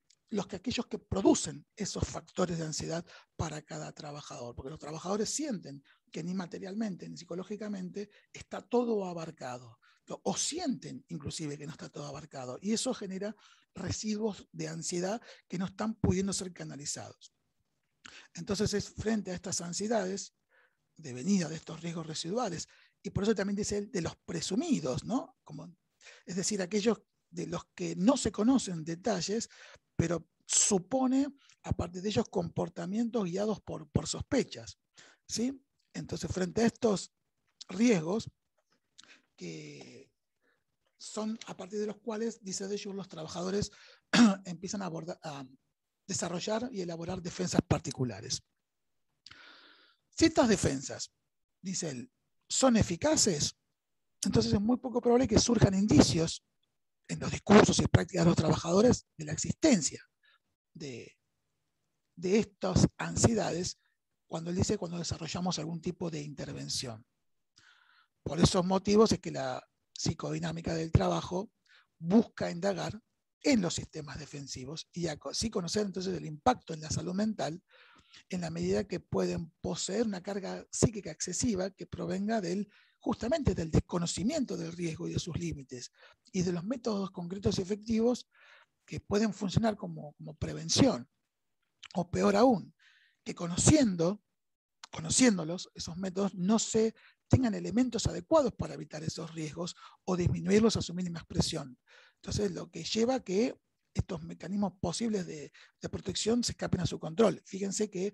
aquellos que producen esos factores de ansiedad para cada trabajador, porque los trabajadores sienten que ni materialmente ni psicológicamente está todo abarcado, o sienten inclusive que no está todo abarcado, y eso genera residuos de ansiedad que no están pudiendo ser canalizados. Entonces es frente a estas ansiedades devenidas de estos riesgos residuales, y por eso también dice él de los presumidos, ¿no? Es decir, aquellos de los que no se conocen detalles, pero supone a partir de ellos comportamientos guiados por sospechas, ¿sí? Entonces, frente a estos riesgos, que son a partir de los cuales, dice Deleuze, los trabajadores empiezan a desarrollar y elaborar defensas particulares. Si estas defensas, dice él, son eficaces, entonces es muy poco probable que surjan indicios en los discursos y prácticas de los trabajadores de la existencia de estas ansiedades cuando él dice cuando desarrollamos algún tipo de intervención. Por esos motivos es que la psicodinámica del trabajo busca indagar en los sistemas defensivos y así conocer entonces el impacto en la salud mental en la medida que pueden poseer una carga psíquica excesiva que provenga justamente del desconocimiento del riesgo y de sus límites y de los métodos concretos y efectivos que pueden funcionar como prevención, o peor aún, que conociéndolos, esos métodos no se tengan elementos adecuados para evitar esos riesgos o disminuirlos a su mínima expresión. Entonces, lo que lleva a que estos mecanismos posibles de protección se escapen a su control. Fíjense que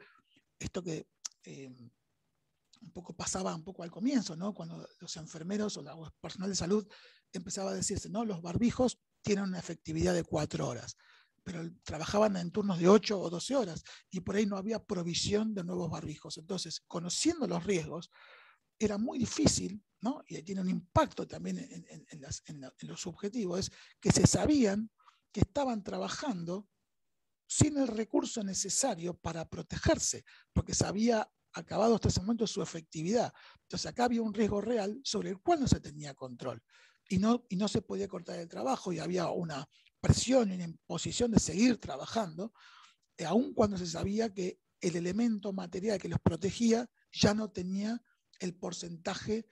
esto que un poco pasaba un poco al comienzo, ¿no? Cuando los enfermeros o el personal de salud empezaba a decirse, ¿no? Los barbijos tienen una efectividad de 4 horas, pero trabajaban en turnos de 8 o 12 horas y por ahí no había provisión de nuevos barbijos. Entonces, conociendo los riesgos, era muy difícil, ¿no? Y tiene un impacto también en los objetivos, es que se sabían que estaban trabajando sin el recurso necesario para protegerse, porque se había acabado hasta ese momento su efectividad. Entonces acá había un riesgo real sobre el cual no se tenía control y no se podía cortar el trabajo y había una presión y una imposición de seguir trabajando, aun cuando se sabía que el elemento material que los protegía ya no tenía el porcentaje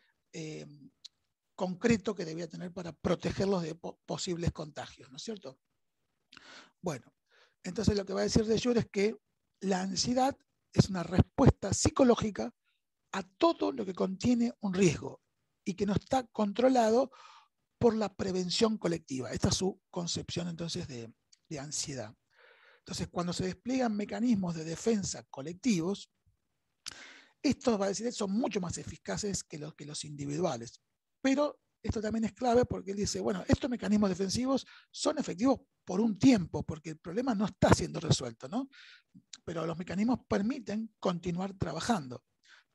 concreto que debía tener para protegerlos de posibles contagios, ¿no es cierto? Bueno, entonces lo que va a decir Deleuze es que la ansiedad es una respuesta psicológica a todo lo que contiene un riesgo y que no está controlado por la prevención colectiva. Esta es su concepción entonces de ansiedad. Entonces, cuando se despliegan mecanismos de defensa colectivos, estos, va a decir, son mucho más eficaces que los individuales. Pero esto también es clave porque él dice, bueno, estos mecanismos defensivos son efectivos por un tiempo, porque el problema no está siendo resuelto, ¿no? Pero los mecanismos permiten continuar trabajando.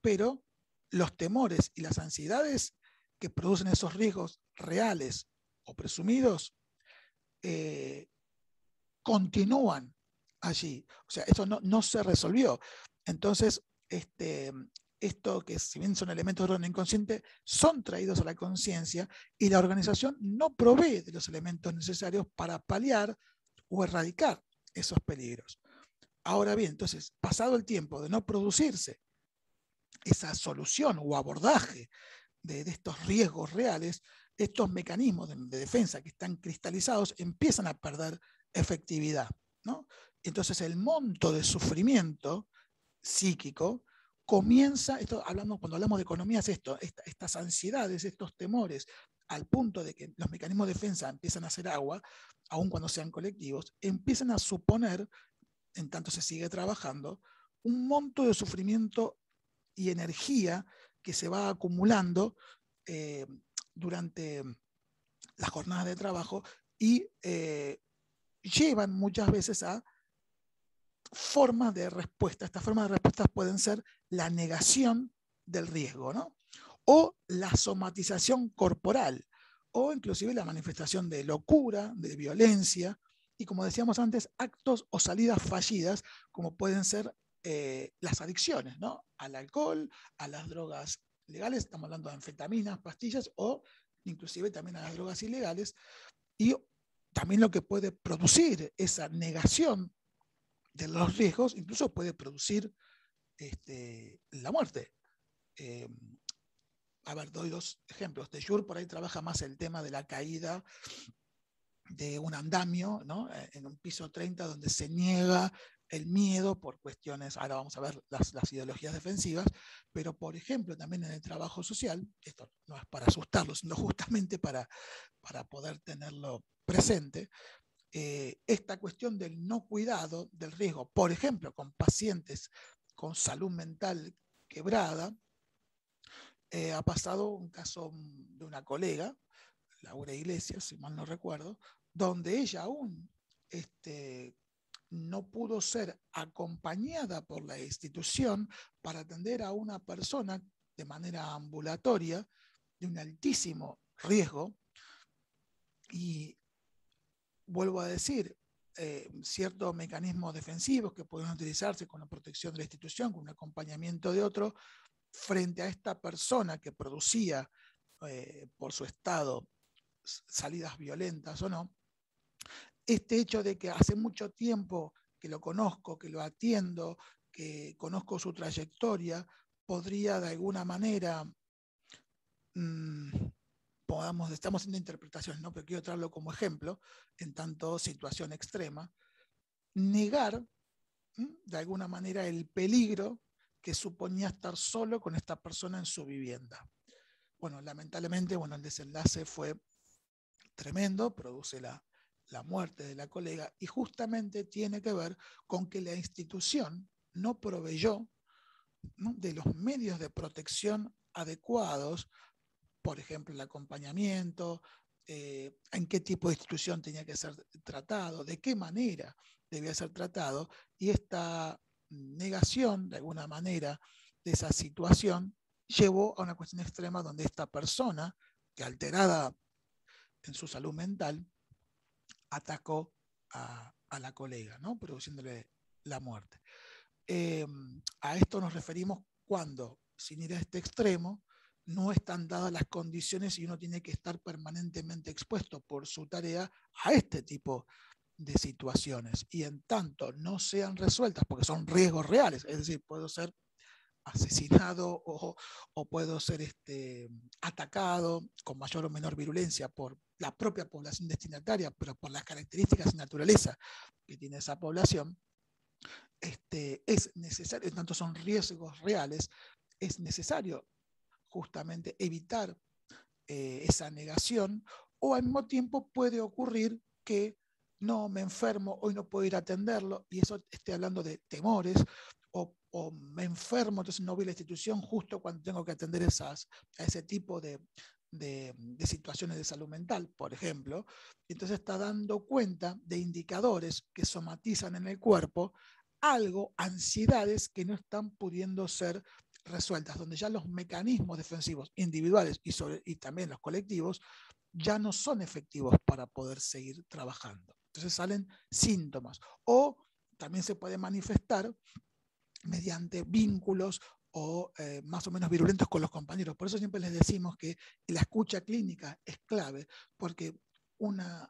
Pero los temores y las ansiedades que producen esos riesgos reales o presumidos continúan allí. O sea, esto no se resolvió. Entonces, esto que si bien son elementos de orden inconsciente, son traídos a la conciencia y la organización no provee de los elementos necesarios para paliar o erradicar esos peligros. Ahora bien, entonces, pasado el tiempo de no producirse esa solución o abordaje de estos riesgos reales, estos mecanismos de defensa que están cristalizados empiezan a perder efectividad, ¿no? Entonces el monto de sufrimiento psíquico comienza, cuando hablamos de economía es esto, estas ansiedades, estos temores, al punto de que los mecanismos de defensa empiezan a hacer agua, aun cuando sean colectivos, empiezan a suponer, en tanto se sigue trabajando, un monto de sufrimiento y energía que se va acumulando durante las jornadas de trabajo y llevan muchas veces a formas de respuesta. Estas formas de respuestas pueden ser la negación del riesgo, ¿no? O la somatización corporal, o inclusive la manifestación de locura, de violencia, y como decíamos antes, actos o salidas fallidas, como pueden ser las adicciones, ¿no? Al alcohol, a las drogas legales, estamos hablando de anfetaminas, pastillas, o inclusive también a las drogas ilegales, y también lo que puede producir esa negación de los riesgos, incluso puede producir la muerte. A ver, doy dos ejemplos. De Jure por ahí trabaja más el tema de la caída de un andamio, ¿no? En un piso 30 donde se niega el miedo por cuestiones, ahora vamos a ver las ideologías defensivas, pero por ejemplo también en el trabajo social, esto no es para asustarlos, sino justamente para poder tenerlo presente, esta cuestión del no cuidado del riesgo, por ejemplo, con pacientes con salud mental quebrada, ha pasado un caso de una colega, Laura Iglesias, si mal no recuerdo, donde ella aún no pudo ser acompañada por la institución para atender a una persona de manera ambulatoria de un altísimo riesgo. Y vuelvo a decir, ciertos mecanismos defensivos que pueden utilizarse con la protección de la institución, con un acompañamiento de otro, frente a esta persona que producía por su estado salidas violentas o no, este hecho de que hace mucho tiempo que lo conozco, que lo atiendo, que conozco su trayectoria, podría de alguna manera, estamos haciendo interpretaciones, ¿no? Pero quiero traerlo como ejemplo, en tanto situación extrema, negar de alguna manera el peligro que suponía estar solo con esta persona en su vivienda. Bueno, lamentablemente, el desenlace fue tremendo, produce la muerte de la colega y justamente tiene que ver con que la institución no proveyó, ¿no?, de los medios de protección adecuados, por ejemplo, el acompañamiento, en qué tipo de institución tenía que ser tratado, de qué manera debía ser tratado, y esta negación, de alguna manera, de esa situación llevó a una cuestión extrema donde esta persona, que alterada en su salud mental, atacó a la colega, ¿no?, produciéndole la muerte. A esto nos referimos cuando, sin ir a este extremo, no están dadas las condiciones y uno tiene que estar permanentemente expuesto por su tarea a este tipo de situaciones. Y en tanto no sean resueltas, porque son riesgos reales, es decir, puedo ser asesinado o puedo ser atacado con mayor o menor virulencia por la propia población destinataria, pero por las características y naturaleza que tiene esa población, es necesario, en tanto son riesgos reales, es necesario justamente evitar esa negación, o al mismo tiempo puede ocurrir que no me enfermo, hoy no puedo ir a atenderlo, y eso estoy hablando de temores, o me enfermo, entonces no voy a la institución justo cuando tengo que atender a ese tipo de situaciones de salud mental, por ejemplo. Entonces está dando cuenta de indicadores que somatizan en el cuerpo algo, ansiedades que no están pudiendo ser resueltas, donde ya los mecanismos defensivos individuales y también los colectivos ya no son efectivos para poder seguir trabajando. Entonces salen síntomas, o también se puede manifestar mediante vínculos o más o menos virulentos con los compañeros. Por eso siempre les decimos que la escucha clínica es clave, porque una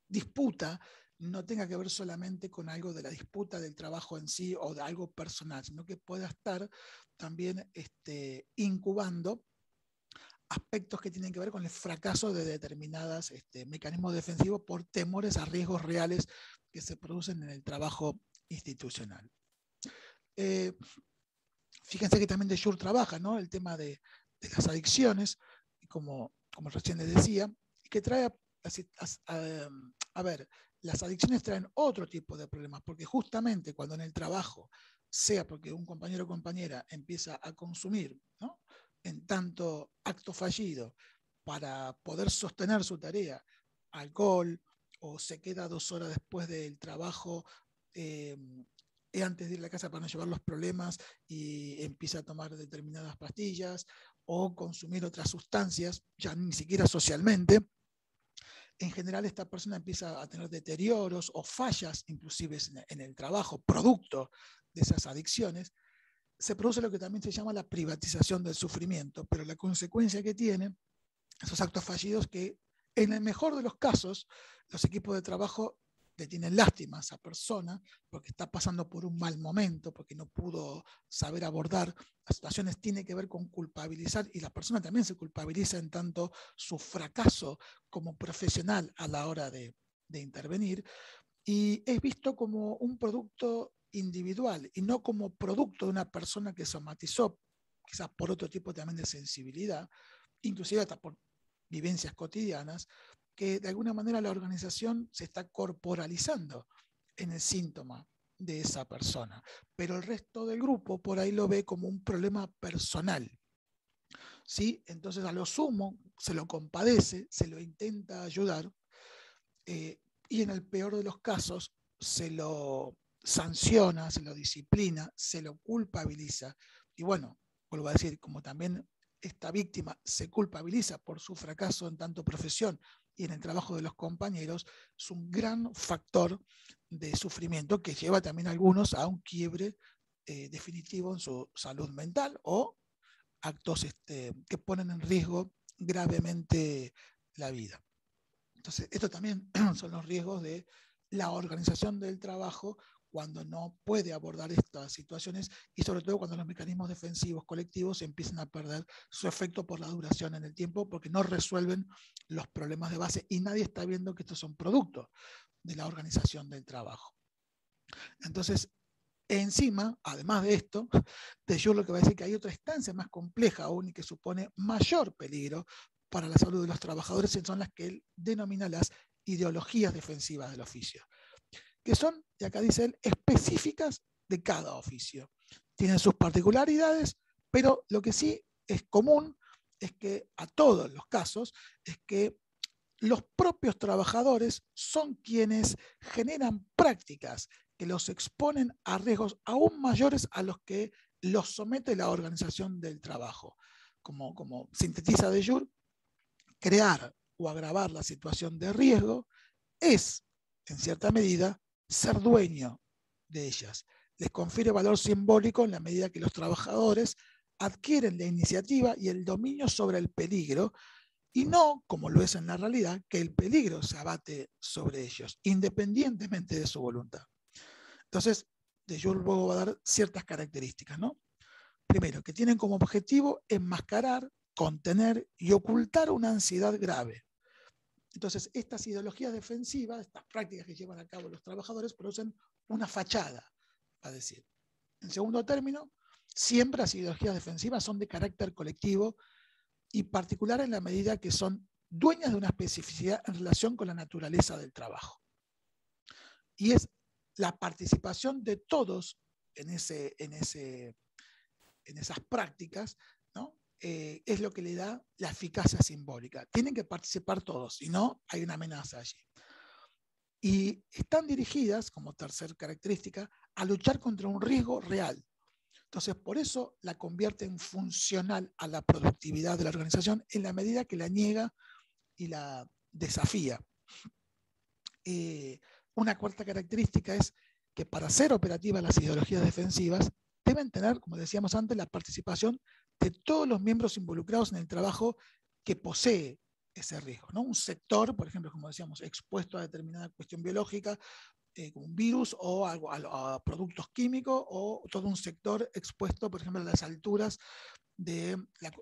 disputa no tenga que ver solamente con algo de la disputa del trabajo en sí o de algo personal, sino que pueda estar también incubando aspectos que tienen que ver con el fracaso de determinados mecanismos defensivos por temores a riesgos reales que se producen en el trabajo institucional. Fíjense que también de Jure trabaja, ¿no?, el tema de las adicciones, como recién les decía, que trae a ver, las adicciones traen otro tipo de problemas, porque justamente cuando en el trabajo, sea porque un compañero o compañera empieza a consumir, ¿no?, en tanto acto fallido para poder sostener su tarea, alcohol, o se queda 2 horas después del trabajo antes de ir a la casa para no llevar los problemas y empieza a tomar determinadas pastillas o consumir otras sustancias, ya ni siquiera socialmente. En general esta persona empieza a tener deterioros o fallas inclusive en el trabajo, producto de esas adicciones. Se produce lo que también se llama la privatización del sufrimiento, pero la consecuencia que tiene esos actos fallidos que En el mejor de los casos, los equipos de trabajo le tienen lástima a esa persona porque está pasando por un mal momento, porque no pudo saber abordar las situaciones. Tiene que ver con culpabilizar, y la persona también se culpabiliza en tanto su fracaso como profesional a la hora de intervenir, y es visto como un producto individual y no como producto de una persona que somatizó, quizás por otro tipo también de sensibilidad, inclusive hasta por vivencias cotidianas, que de alguna manera la organización se está corporalizando en el síntoma de esa persona, pero el resto del grupo por ahí lo ve como un problema personal, ¿sí? Entonces a lo sumo se lo compadece, se lo intenta ayudar, y en el peor de los casos se lo sanciona, se lo disciplina, se lo culpabiliza. Y bueno, vuelvo a decir, como también esta víctima se culpabiliza por su fracaso en tanto profesión y en el trabajo de los compañeros, es un gran factor de sufrimiento que lleva también a algunos a un quiebre definitivo en su salud mental o actos que ponen en riesgo gravemente la vida. Entonces, esto también son los riesgos de la organización del trabajo cuando no puede abordar estas situaciones, y sobre todo cuando los mecanismos defensivos colectivos empiezan a perder su efecto por la duración en el tiempo, porque no resuelven los problemas de base y nadie está viendo que estos son productos de la organización del trabajo. Entonces, encima, además de esto, Deleuze lo que va a decir que hay otra instancia más compleja aún y que supone mayor peligro para la salud de los trabajadores, y son las que él denomina las ideologías defensivas del oficio, que son, y acá dice él, específicas de cada oficio. Tienen sus particularidades, pero lo que sí es común es que a todos los casos es que los propios trabajadores son quienes generan prácticas que los exponen a riesgos aún mayores a los que los somete la organización del trabajo. Como sintetiza Deleuze, crear o agravar la situación de riesgo es, en cierta medida, ser dueño de ellas. Les confiere valor simbólico en la medida que los trabajadores adquieren la iniciativa y el dominio sobre el peligro, y no, como lo es en la realidad, que el peligro se abate sobre ellos, independientemente de su voluntad. Entonces, Deleuze luego va a dar ciertas características, ¿no? Primero, que tienen como objetivo enmascarar, contener y ocultar una ansiedad grave. Entonces, estas ideologías defensivas, estas prácticas que llevan a cabo los trabajadores, producen una fachada, va a decir. En segundo término, siempre las ideologías defensivas son de carácter colectivo y particular en la medida que son dueñas de una especificidad en relación con la naturaleza del trabajo. Y es la participación de todos en esas prácticas, ¿no? Es lo que le da la eficacia simbólica. Tienen que participar todos, si no, hay una amenaza allí. Y están dirigidas, como tercera característica, a luchar contra un riesgo real. Entonces, por eso la convierte en funcional a la productividad de la organización en la medida que la niega y la desafía. Una cuarta característica es que para ser operativas las ideologías defensivas deben tener, como decíamos antes, la participación de todos los miembros involucrados en el trabajo que posee ese riesgo, ¿no? Un sector, por ejemplo, como decíamos, expuesto a determinada cuestión biológica, como un virus o a productos químicos, o todo un sector expuesto, por ejemplo, a las alturas de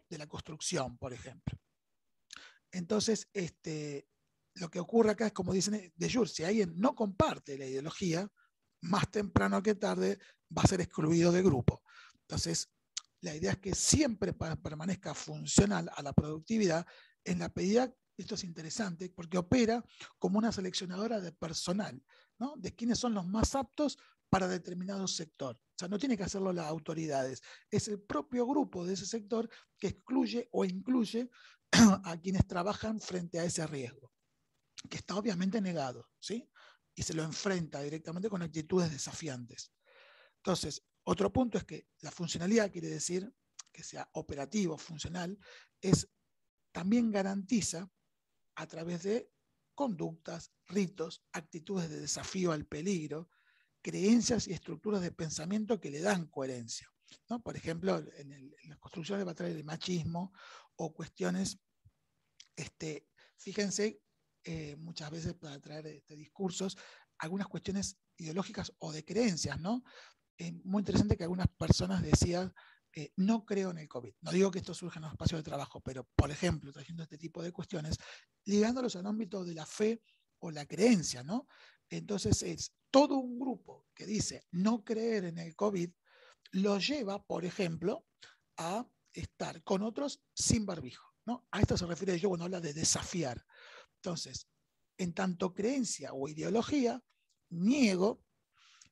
la construcción, por ejemplo. Entonces, lo que ocurre acá es, como dicen Deleuze, si alguien no comparte la ideología, más temprano que tarde va a ser excluido del grupo. Entonces, la idea es que siempre permanezca funcional a la productividad en la medida, esto es interesante, porque opera como una seleccionadora de personal, ¿no? De quiénes son los más aptos para determinado sector. O sea, no tiene que hacerlo las autoridades, es el propio grupo de ese sector que excluye o incluye a quienes trabajan frente a ese riesgo, que está obviamente negado, ¿sí? Y se lo enfrenta directamente con actitudes desafiantes. Entonces, otro punto es que la funcionalidad quiere decir que sea operativo, funcional, también garantiza a través de conductas, ritos, actitudes de desafío al peligro, creencias y estructuras de pensamiento que le dan coherencia, ¿no? Por ejemplo, en las construcciones va a traer el machismo o cuestiones Fíjense, muchas veces para traer discursos, algunas cuestiones ideológicas o de creencias, ¿no? Muy interesante que algunas personas decían, no creo en el COVID. No digo que esto surja en los espacios de trabajo, pero, por ejemplo, trayendo este tipo de cuestiones, ligándolos al ámbito de la fe o la creencia, ¿no? Entonces es todo un grupo que dice no creer en el COVID, lo lleva, por ejemplo, a estar con otros sin barbijo, ¿no? A esto se refiere yo cuando habla de desafiar. Entonces, en tanto creencia o ideología, niego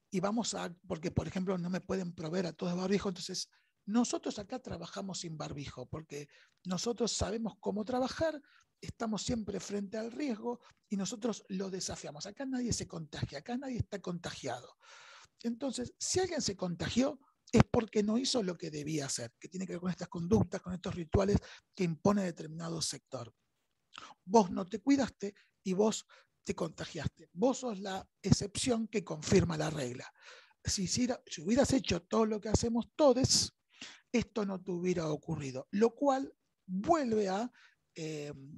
y vamos a, porque por ejemplo no me pueden proveer a todos barbijo, entonces nosotros acá trabajamos sin barbijo, porque nosotros sabemos cómo trabajar, estamos siempre frente al riesgo y nosotros lo desafiamos. Acá nadie se contagia, acá nadie está contagiado. Entonces, si alguien se contagió, es porque no hizo lo que debía hacer, que tiene que ver con estas conductas, con estos rituales que impone determinado sector. Vos no te cuidaste y vos te contagiaste. Vos sos la excepción que confirma la regla. Si hubieras hecho todo lo que hacemos todos, esto no te hubiera ocurrido, lo cual vuelve a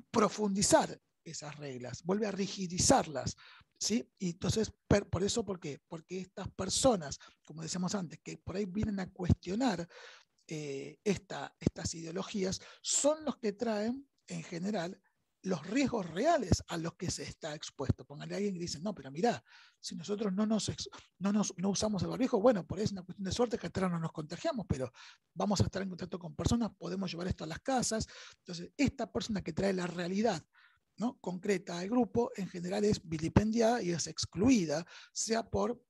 profundizar esas reglas, vuelve a rigidizarlas. ¿Sí? Y entonces, por eso, ¿por qué? Porque estas personas, como decíamos antes, que por ahí vienen a cuestionar estas ideologías, son los que traen, en general, los riesgos reales a los que se está expuesto. Póngale a alguien que dice, no, pero mirá, si nosotros no usamos el barbijo, bueno, por ahí es una cuestión de suerte que hasta ahora no nos contagiamos, pero vamos a estar en contacto con personas, podemos llevar esto a las casas. Entonces, esta persona que trae la realidad, ¿no?, concreta al grupo, en general es vilipendiada y es excluida, sea por,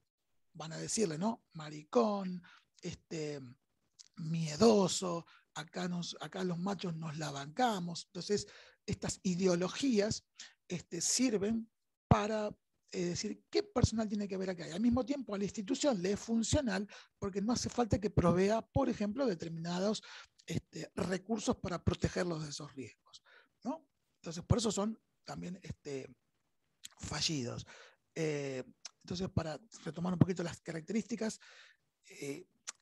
van a decirle, ¿no?, maricón, miedoso, acá los machos nos la bancamos. Entonces, estas ideologías sirven para decir qué personal tiene que ver acá. Y al mismo tiempo a la institución le es funcional porque no hace falta que provea, por ejemplo, determinados recursos para protegerlos de esos riesgos, ¿no? Entonces, por eso son también fallidos. Entonces, para retomar un poquito las características,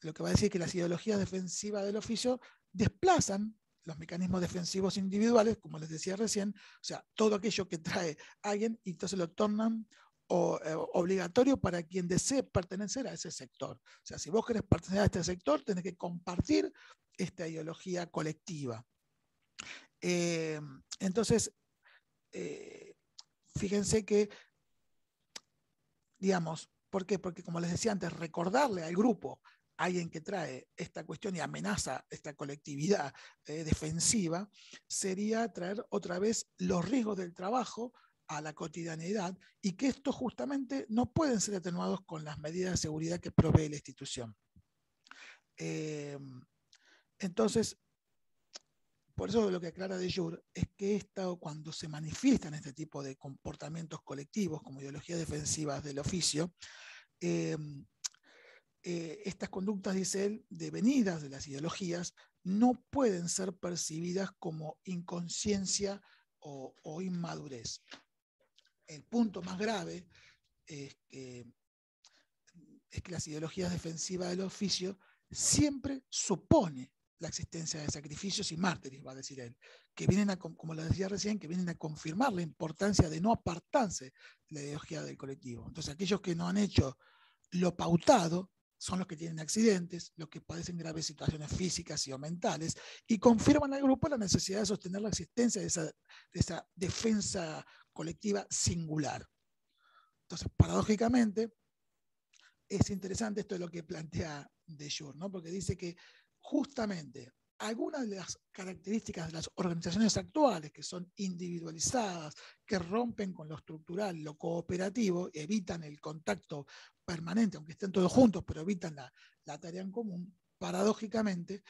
lo que va a decir que las ideologías defensivas del oficio desplazan los mecanismos defensivos individuales, como les decía recién, o sea, todo aquello que trae alguien y entonces lo tornan obligatorio para quien desee pertenecer a ese sector. O sea, si vos querés pertenecer a este sector, tenés que compartir esta ideología colectiva. Entonces, fíjense que, digamos, ¿por qué? Porque, como les decía antes, recordarle al grupo a alguien que trae esta cuestión y amenaza esta colectividad defensiva, sería traer otra vez los riesgos del trabajo a la cotidianeidad y que estos justamente no pueden ser atenuados con las medidas de seguridad que provee la institución. Entonces, por eso lo que aclara de Jure es que cuando se manifiestan este tipo de comportamientos colectivos como ideologías defensivas del oficio, estas conductas, dice él, devenidas de las ideologías, no pueden ser percibidas como inconsciencia o inmadurez. El punto más grave es que las ideologías defensivas del oficio siempre supone la existencia de sacrificios y mártires, va a decir él, que vienen a, como lo decía recién, que vienen a confirmar la importancia de no apartarse de la ideología del colectivo. Entonces, aquellos que no han hecho lo pautado son los que tienen accidentes, los que padecen graves situaciones físicas y o mentales, y confirman al grupo la necesidad de sostener la existencia de esa defensa colectiva singular. Entonces, paradójicamente, es interesante esto de lo que plantea de Jure, ¿no? Porque dice que justamente algunas de las características de las organizaciones actuales, que son individualizadas, que rompen con lo estructural, lo cooperativo, evitan el contacto permanente, aunque estén todos juntos, pero evitan la tarea en común, paradójicamente,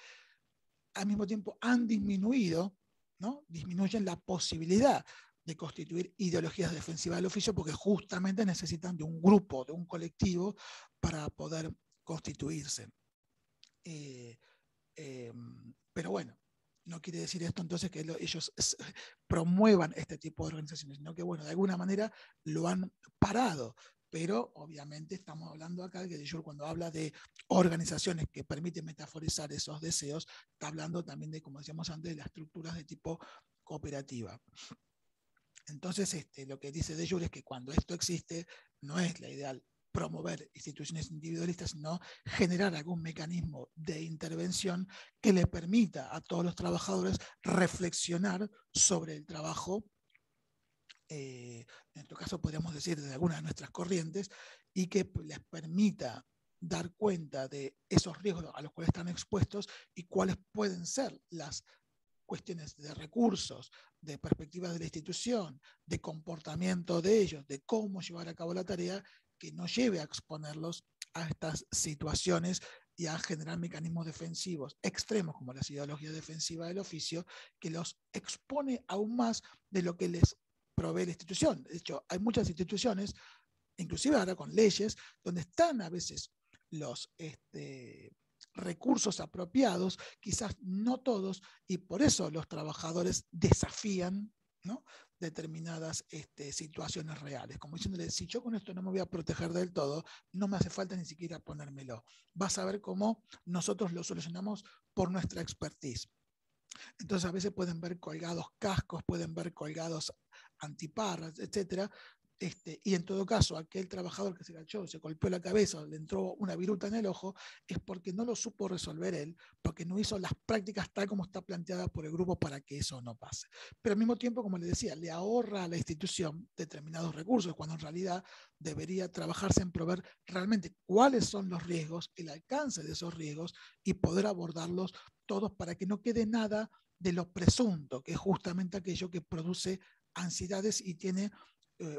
al mismo tiempo han disminuido, ¿no? Disminuyen la posibilidad de constituir ideologías defensivas del oficio porque justamente necesitan de un grupo, de un colectivo para poder constituirse. Pero bueno, no quiere decir esto entonces que ellos promuevan este tipo de organizaciones, sino que, bueno, de alguna manera lo han parado. Pero obviamente estamos hablando acá de que Jure, cuando habla de organizaciones que permiten metaforizar esos deseos, está hablando también de, como decíamos antes, de las estructuras de tipo cooperativa. Entonces, lo que dice de Jure es que cuando esto existe, no es la ideal promover instituciones individualistas, sino generar algún mecanismo de intervención que le permita a todos los trabajadores reflexionar sobre el trabajo, en nuestro caso podríamos decir de alguna de nuestras corrientes, y que les permita dar cuenta de esos riesgos a los cuales están expuestos y cuáles pueden ser las cuestiones de recursos, de perspectivas de la institución, de comportamiento de ellos, de cómo llevar a cabo la tarea, que no lleve a exponerlos a estas situaciones y a generar mecanismos defensivos extremos, como la ideología defensiva del oficio, que los expone aún más de lo que les provee la institución. De hecho, hay muchas instituciones, inclusive ahora con leyes, donde están a veces los recursos apropiados, quizás no todos, y por eso los trabajadores desafían, ¿no?, determinadas situaciones reales, como diciéndole, si yo con esto no me voy a proteger del todo, no me hace falta ni siquiera ponérmelo. Vas a ver cómo nosotros lo solucionamos por nuestra expertise. Entonces a veces pueden ver colgados cascos, pueden ver colgados antiparras, etcétera. Y en todo caso, aquel trabajador que se agachó, se golpeó la cabeza, le entró una viruta en el ojo, es porque no lo supo resolver él, porque no hizo las prácticas tal como está planteada por el grupo para que eso no pase. Pero al mismo tiempo, como le decía, le ahorra a la institución determinados recursos, cuando en realidad debería trabajarse en prover realmente cuáles son los riesgos, el alcance de esos riesgos y poder abordarlos todos para que no quede nada de lo presunto, que es justamente aquello que produce ansiedades y tiene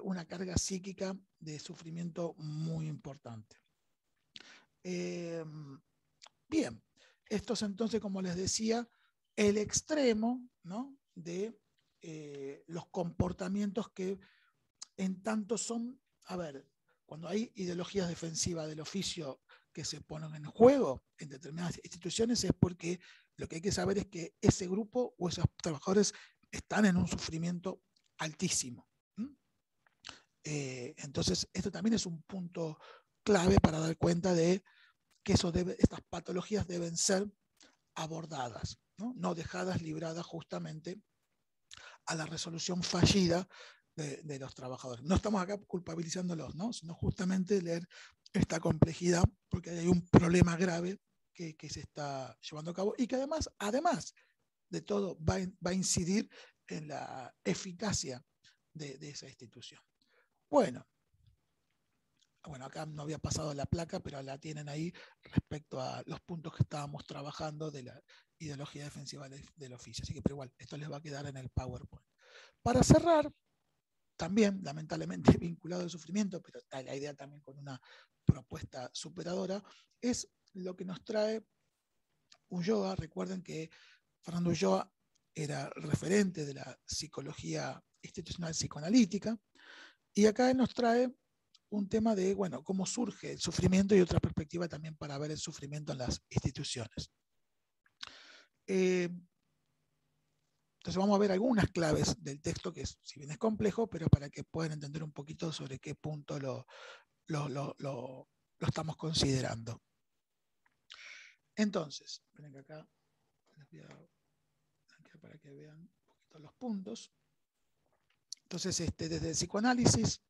una carga psíquica de sufrimiento muy importante. Bien, esto es entonces, como les decía, el extremo, ¿no?, de los comportamientos que en tanto son, a ver, cuando hay ideologías defensivas del oficio que se ponen en juego en determinadas instituciones, es porque lo que hay que saber es que ese grupo o esos trabajadores están en un sufrimiento altísimo. Entonces, esto también es un punto clave para dar cuenta de que estas patologías deben ser abordadas, no dejadas libradas justamente a la resolución fallida de los trabajadores. No estamos acá culpabilizándolos, ¿no?, sino justamente leer esta complejidad, porque hay un problema grave que se está llevando a cabo y que además de todo va a incidir en la eficacia de esa institución. Bueno, acá no había pasado la placa, pero la tienen ahí respecto a los puntos que estábamos trabajando de la ideología defensiva del oficio. Así que, pero igual, esto les va a quedar en el PowerPoint. Para cerrar, también lamentablemente vinculado al sufrimiento, pero está la idea también con una propuesta superadora, es lo que nos trae Ulloa. Recuerden que Fernando Ulloa era referente de la psicología institucional psicoanalítica, y acá él nos trae un tema de, bueno, cómo surge el sufrimiento y otra perspectiva también para ver el sufrimiento en las instituciones. Entonces vamos a ver algunas claves del texto, que si bien es complejo, pero para que puedan entender un poquito sobre qué punto lo estamos considerando. Entonces, miren que acá les voy a dar para que vean un poquito los puntos. Entonces, desde el psicoanálisis,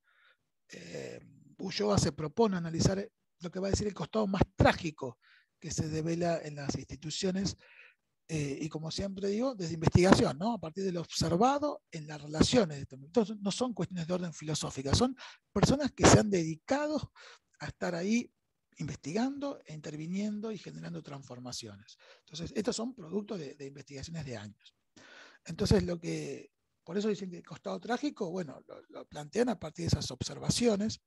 Ulloa se propone analizar lo que va a decir el costado más trágico que se devela en las instituciones, y como siempre digo, desde investigación, ¿no?, a partir de lo observado en las relaciones. Entonces, no son cuestiones de orden filosófica, son personas que se han dedicado a estar ahí investigando e interviniendo y generando transformaciones. Entonces, estos son productos de investigaciones de años. Entonces, por eso dicen que el costado trágico, bueno, lo plantean a partir de esas observaciones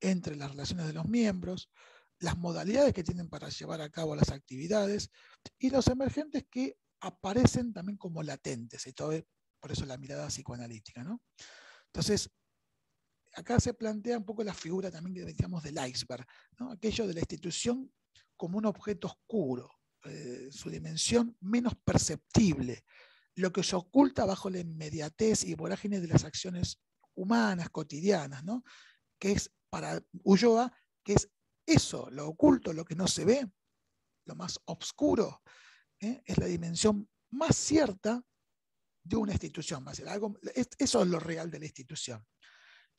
entre las relaciones de los miembros, las modalidades que tienen para llevar a cabo las actividades y los emergentes que aparecen también como latentes, y todo, por eso la mirada psicoanalítica, ¿no? Entonces, acá se plantea un poco la figura también que decíamos del iceberg, ¿no?, aquello de la institución como un objeto oscuro, su dimensión menos perceptible, lo que se oculta bajo la inmediatez y vorágine de las acciones humanas, cotidianas, ¿no?, que es para Ulloa, que es eso, lo oculto, lo que no se ve, lo más oscuro, es la dimensión más cierta de una institución. Eso es lo real de la institución.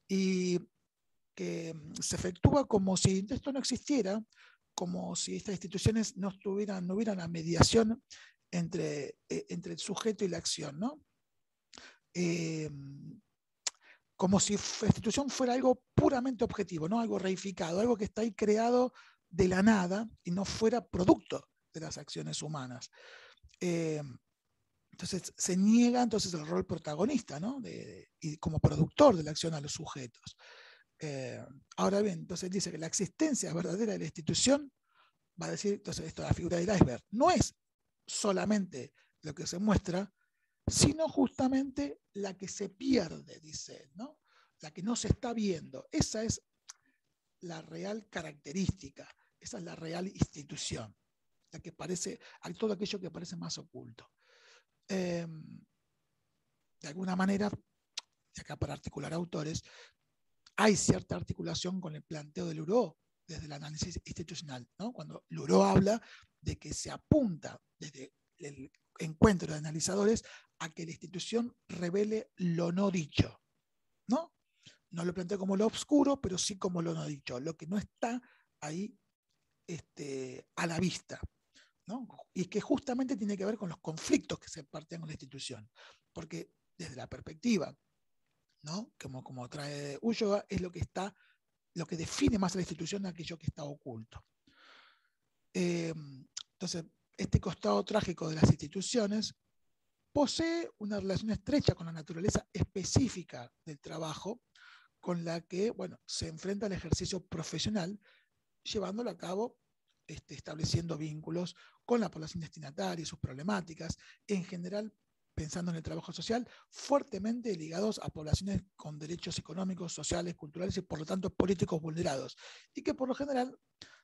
Y que se efectúa como si esto no existiera, como si estas instituciones no hubieran una mediación entre el sujeto y la acción, ¿no? Como si la institución fuera algo puramente objetivo, ¿no? Algo reificado, algo que está ahí creado de la nada y no fuera producto de las acciones humanas. Entonces se niega entonces el rol protagonista, ¿no? Y como productor de la acción a los sujetos. Ahora bien, entonces dice que la existencia verdadera de la institución, va a decir, entonces esto, la figura del iceberg, no es solamente lo que se muestra, sino justamente la que se pierde, dice él, ¿no? La que no se está viendo. Esa es la real característica, esa es la real institución, la que parece, todo aquello que parece más oculto. De alguna manera, y acá para articular autores, hay cierta articulación con el planteo de Luraud desde el análisis institucional, ¿no? Cuando Luraud habla de que se apunta desde el encuentro de analizadores a que la institución revele lo no dicho, ¿no? No lo plantea como lo oscuro, pero sí como lo no dicho, lo que no está ahí a la vista, ¿no? Y que justamente tiene que ver con los conflictos que se parten con la institución, porque desde la perspectiva, ¿no? Como trae Ulloa, es lo que define más a la institución de aquello que está oculto. Entonces, este costado trágico de las instituciones posee una relación estrecha con la naturaleza específica del trabajo, con la que, bueno, se enfrenta al ejercicio profesional, llevándolo a cabo, estableciendo vínculos con la población destinataria y sus problemáticas, en general pensando en el trabajo social, fuertemente ligados a poblaciones con derechos económicos, sociales, culturales y por lo tanto políticos vulnerados, y que por lo general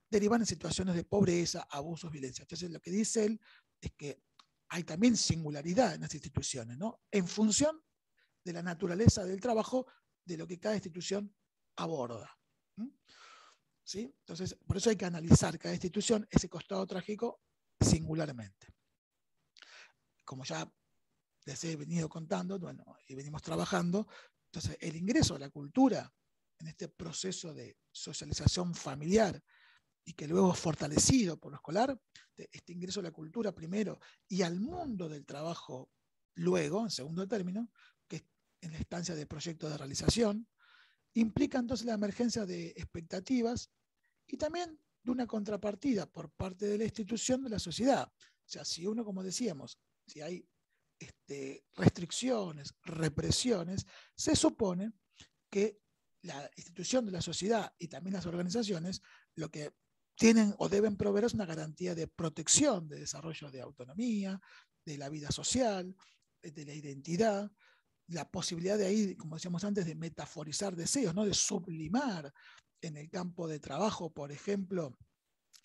derivan en situaciones de pobreza, abusos, violencia. Entonces lo que dice él es que hay también singularidad en las instituciones, ¿no? En función de la naturaleza del trabajo, de lo que cada institución aborda. ¿Sí? Entonces, por eso hay que analizar cada institución, ese costado trágico, singularmente. Como ya les he venido contando, bueno, y venimos trabajando, entonces el ingreso a la cultura en este proceso de socialización familiar y que luego es fortalecido por lo escolar, este ingreso a la cultura primero y al mundo del trabajo luego, en segundo término, que es en la instancia de proyectos de realización, implica entonces la emergencia de expectativas y también de una contrapartida por parte de la institución de la sociedad. O sea, si uno, como decíamos, si hay restricciones, represiones, se supone que la institución de la sociedad y también las organizaciones lo que tienen o deben proveer es una garantía de protección, de desarrollo de autonomía, de la vida social, de la identidad, la posibilidad de ahí, como decíamos antes, de metaforizar deseos, ¿no? De sublimar en el campo de trabajo, por ejemplo,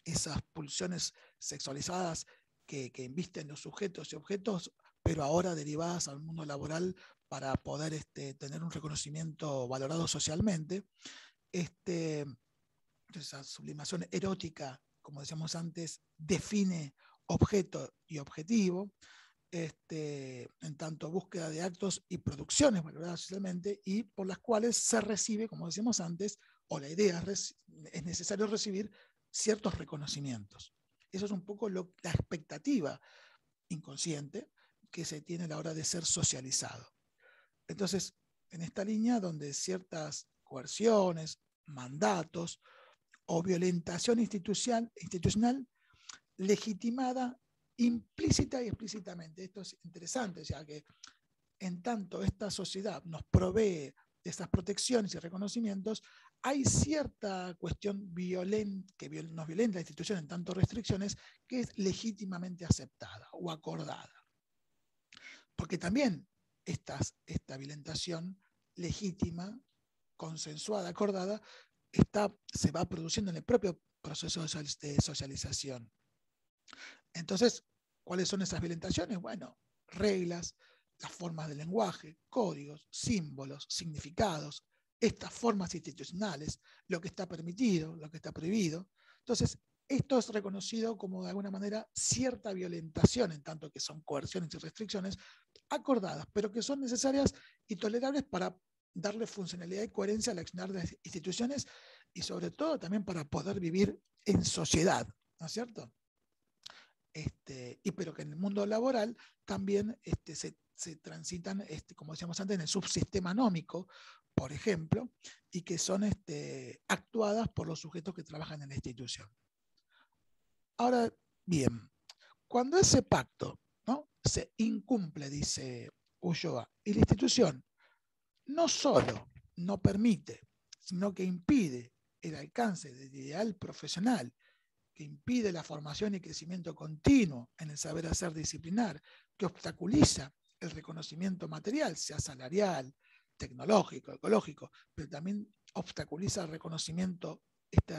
esas pulsiones sexualizadas que invisten los sujetos y objetos, pero ahora derivadas al mundo laboral para poder tener un reconocimiento valorado socialmente. Esa sublimación erótica, como decíamos antes, define objeto y objetivo, en tanto búsqueda de actos y producciones valoradas socialmente y por las cuales se recibe, como decíamos antes, o la idea es necesario recibir ciertos reconocimientos. Eso es un poco la expectativa inconsciente que se tiene a la hora de ser socializado. Entonces, en esta línea donde ciertas coerciones, mandatos o violentación institucional legitimada implícita y explícitamente. Esto es interesante, o sea que en tanto esta sociedad nos provee de estas protecciones y reconocimientos, hay cierta cuestión que nos violenta la institución en tanto restricciones que es legítimamente aceptada o acordada. Porque también esta violentación legítima, consensuada, acordada, se va produciendo en el propio proceso de socialización. Entonces, ¿cuáles son esas violentaciones? Bueno, reglas, las formas del lenguaje, códigos, símbolos, significados, estas formas institucionales, lo que está permitido, lo que está prohibido. Entonces, esto es reconocido como de alguna manera cierta violentación, en tanto que son coerciones y restricciones, acordadas, pero que son necesarias y tolerables para darle funcionalidad y coherencia al accionar de las instituciones y sobre todo también para poder vivir en sociedad, ¿no es cierto? Pero que en el mundo laboral también se transitan, como decíamos antes, en el subsistema nómico, por ejemplo, y que son actuadas por los sujetos que trabajan en la institución. Ahora bien, cuando ese pacto, ¿no?, se incumple, dice Ulloa, y la institución no solo no permite, sino que impide el alcance del ideal profesional, que impide la formación y crecimiento continuo en el saber hacer disciplinar, que obstaculiza el reconocimiento material, sea salarial, tecnológico, ecológico, pero también obstaculiza el reconocimiento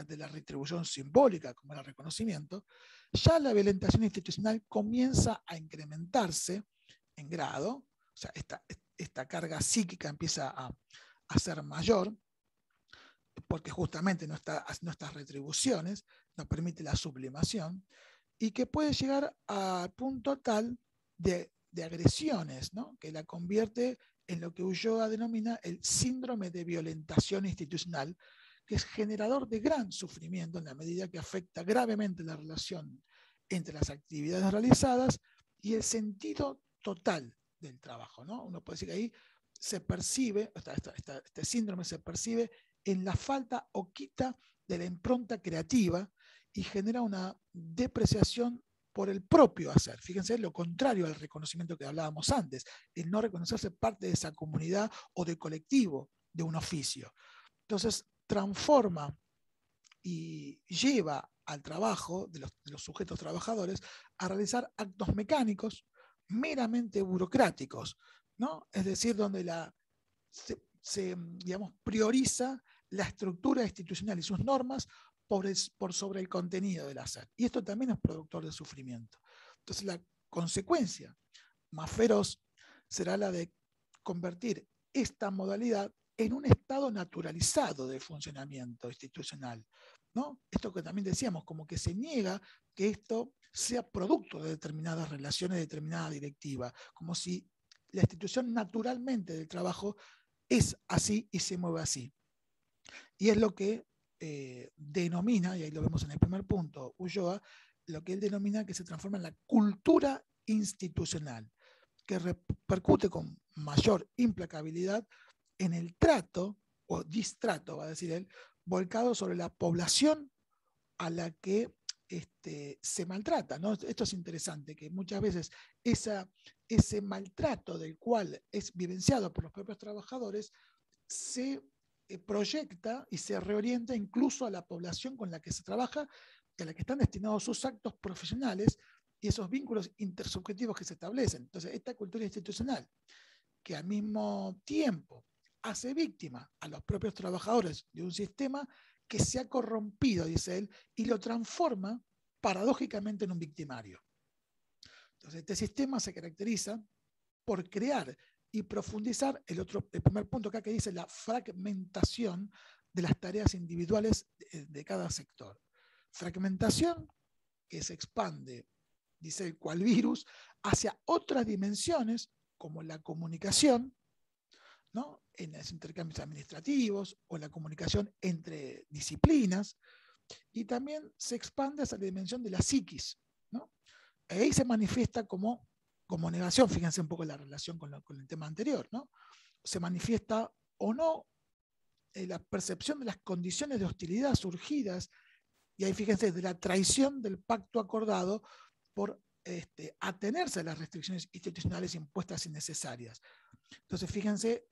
de la retribución simbólica como el reconocimiento, ya la violentación institucional comienza a incrementarse en grado, o sea, esta carga psíquica empieza a ser mayor, porque justamente nuestras retribuciones nos permite la sublimación, y que puede llegar al punto tal de agresiones, ¿no?, que la convierte en lo que Ulloa denomina el síndrome de violentación institucional, que es generador de gran sufrimiento en la medida que afecta gravemente la relación entre las actividades realizadas y el sentido total del trabajo, ¿no? Uno puede decir que ahí se percibe, este síndrome se percibe en la falta o quita de la impronta creativa y genera una depreciación por el propio hacer. Fíjense, lo contrario al reconocimiento que hablábamos antes, el no reconocerse parte de esa comunidad o de colectivo de un oficio. Entonces, transforma y lleva al trabajo de los sujetos trabajadores a realizar actos mecánicos meramente burocráticos, ¿no? Es decir, donde se digamos, prioriza la estructura institucional y sus normas por sobre el contenido del hacer. Y esto también es productor de sufrimiento. Entonces, la consecuencia más feroz será la de convertir esta modalidad en un estado naturalizado de funcionamiento institucional, ¿no? Esto que también decíamos, como que se niega que esto sea producto de determinadas relaciones, de determinada directiva, como si la institución naturalmente del trabajo es así y se mueve así. Y es lo que denomina, y ahí lo vemos en el primer punto, Ulloa, lo que él denomina que se transforma en la cultura institucional, que repercute con mayor implacabilidad en el trato, o distrato, va a decir él, volcado sobre la población a la que se maltrata, ¿no? Esto es interesante, que muchas veces ese maltrato del cual es vivenciado por los propios trabajadores se proyecta y se reorienta incluso a la población con la que se trabaja y a la que están destinados sus actos profesionales y esos vínculos intersubjetivos que se establecen. Entonces, esta cultura institucional, que al mismo tiempo hace víctima a los propios trabajadores de un sistema que se ha corrompido, dice él, y lo transforma paradójicamente en un victimario. Entonces, este sistema se caracteriza por crear y profundizar el primer punto acá que dice la fragmentación de las tareas individuales de cada sector. Fragmentación que se expande, dice el cual virus, hacia otras dimensiones como la comunicación, ¿no?, en los intercambios administrativos o la comunicación entre disciplinas, y también se expande hacia la dimensión de la psiquis, ¿no? Ahí se manifiesta como negación, fíjense un poco la relación con el tema anterior, ¿no? Se manifiesta o no la percepción de las condiciones de hostilidad surgidas, y ahí fíjense, de la traición del pacto acordado por atenerse a las restricciones institucionales impuestas innecesarias. Entonces, fíjense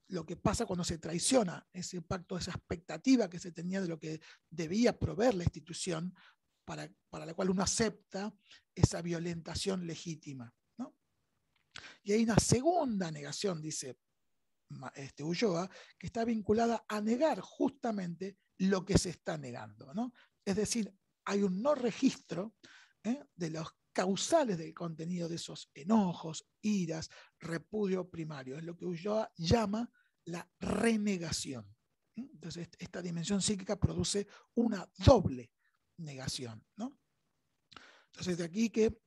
lo que pasa cuando se traiciona ese pacto, esa expectativa que se tenía de lo que debía proveer la institución, para la cual uno acepta esa violentación legítima, ¿no? Y hay una segunda negación, dice Ulloa, que está vinculada a negar justamente lo que se está negando, ¿no? Es decir, hay un no registro de los causales del contenido de esos enojos, iras, repudio primario. Es lo que Ulloa llama la renegación. Entonces, esta dimensión psíquica produce una doble negación, ¿no? Entonces, de aquí que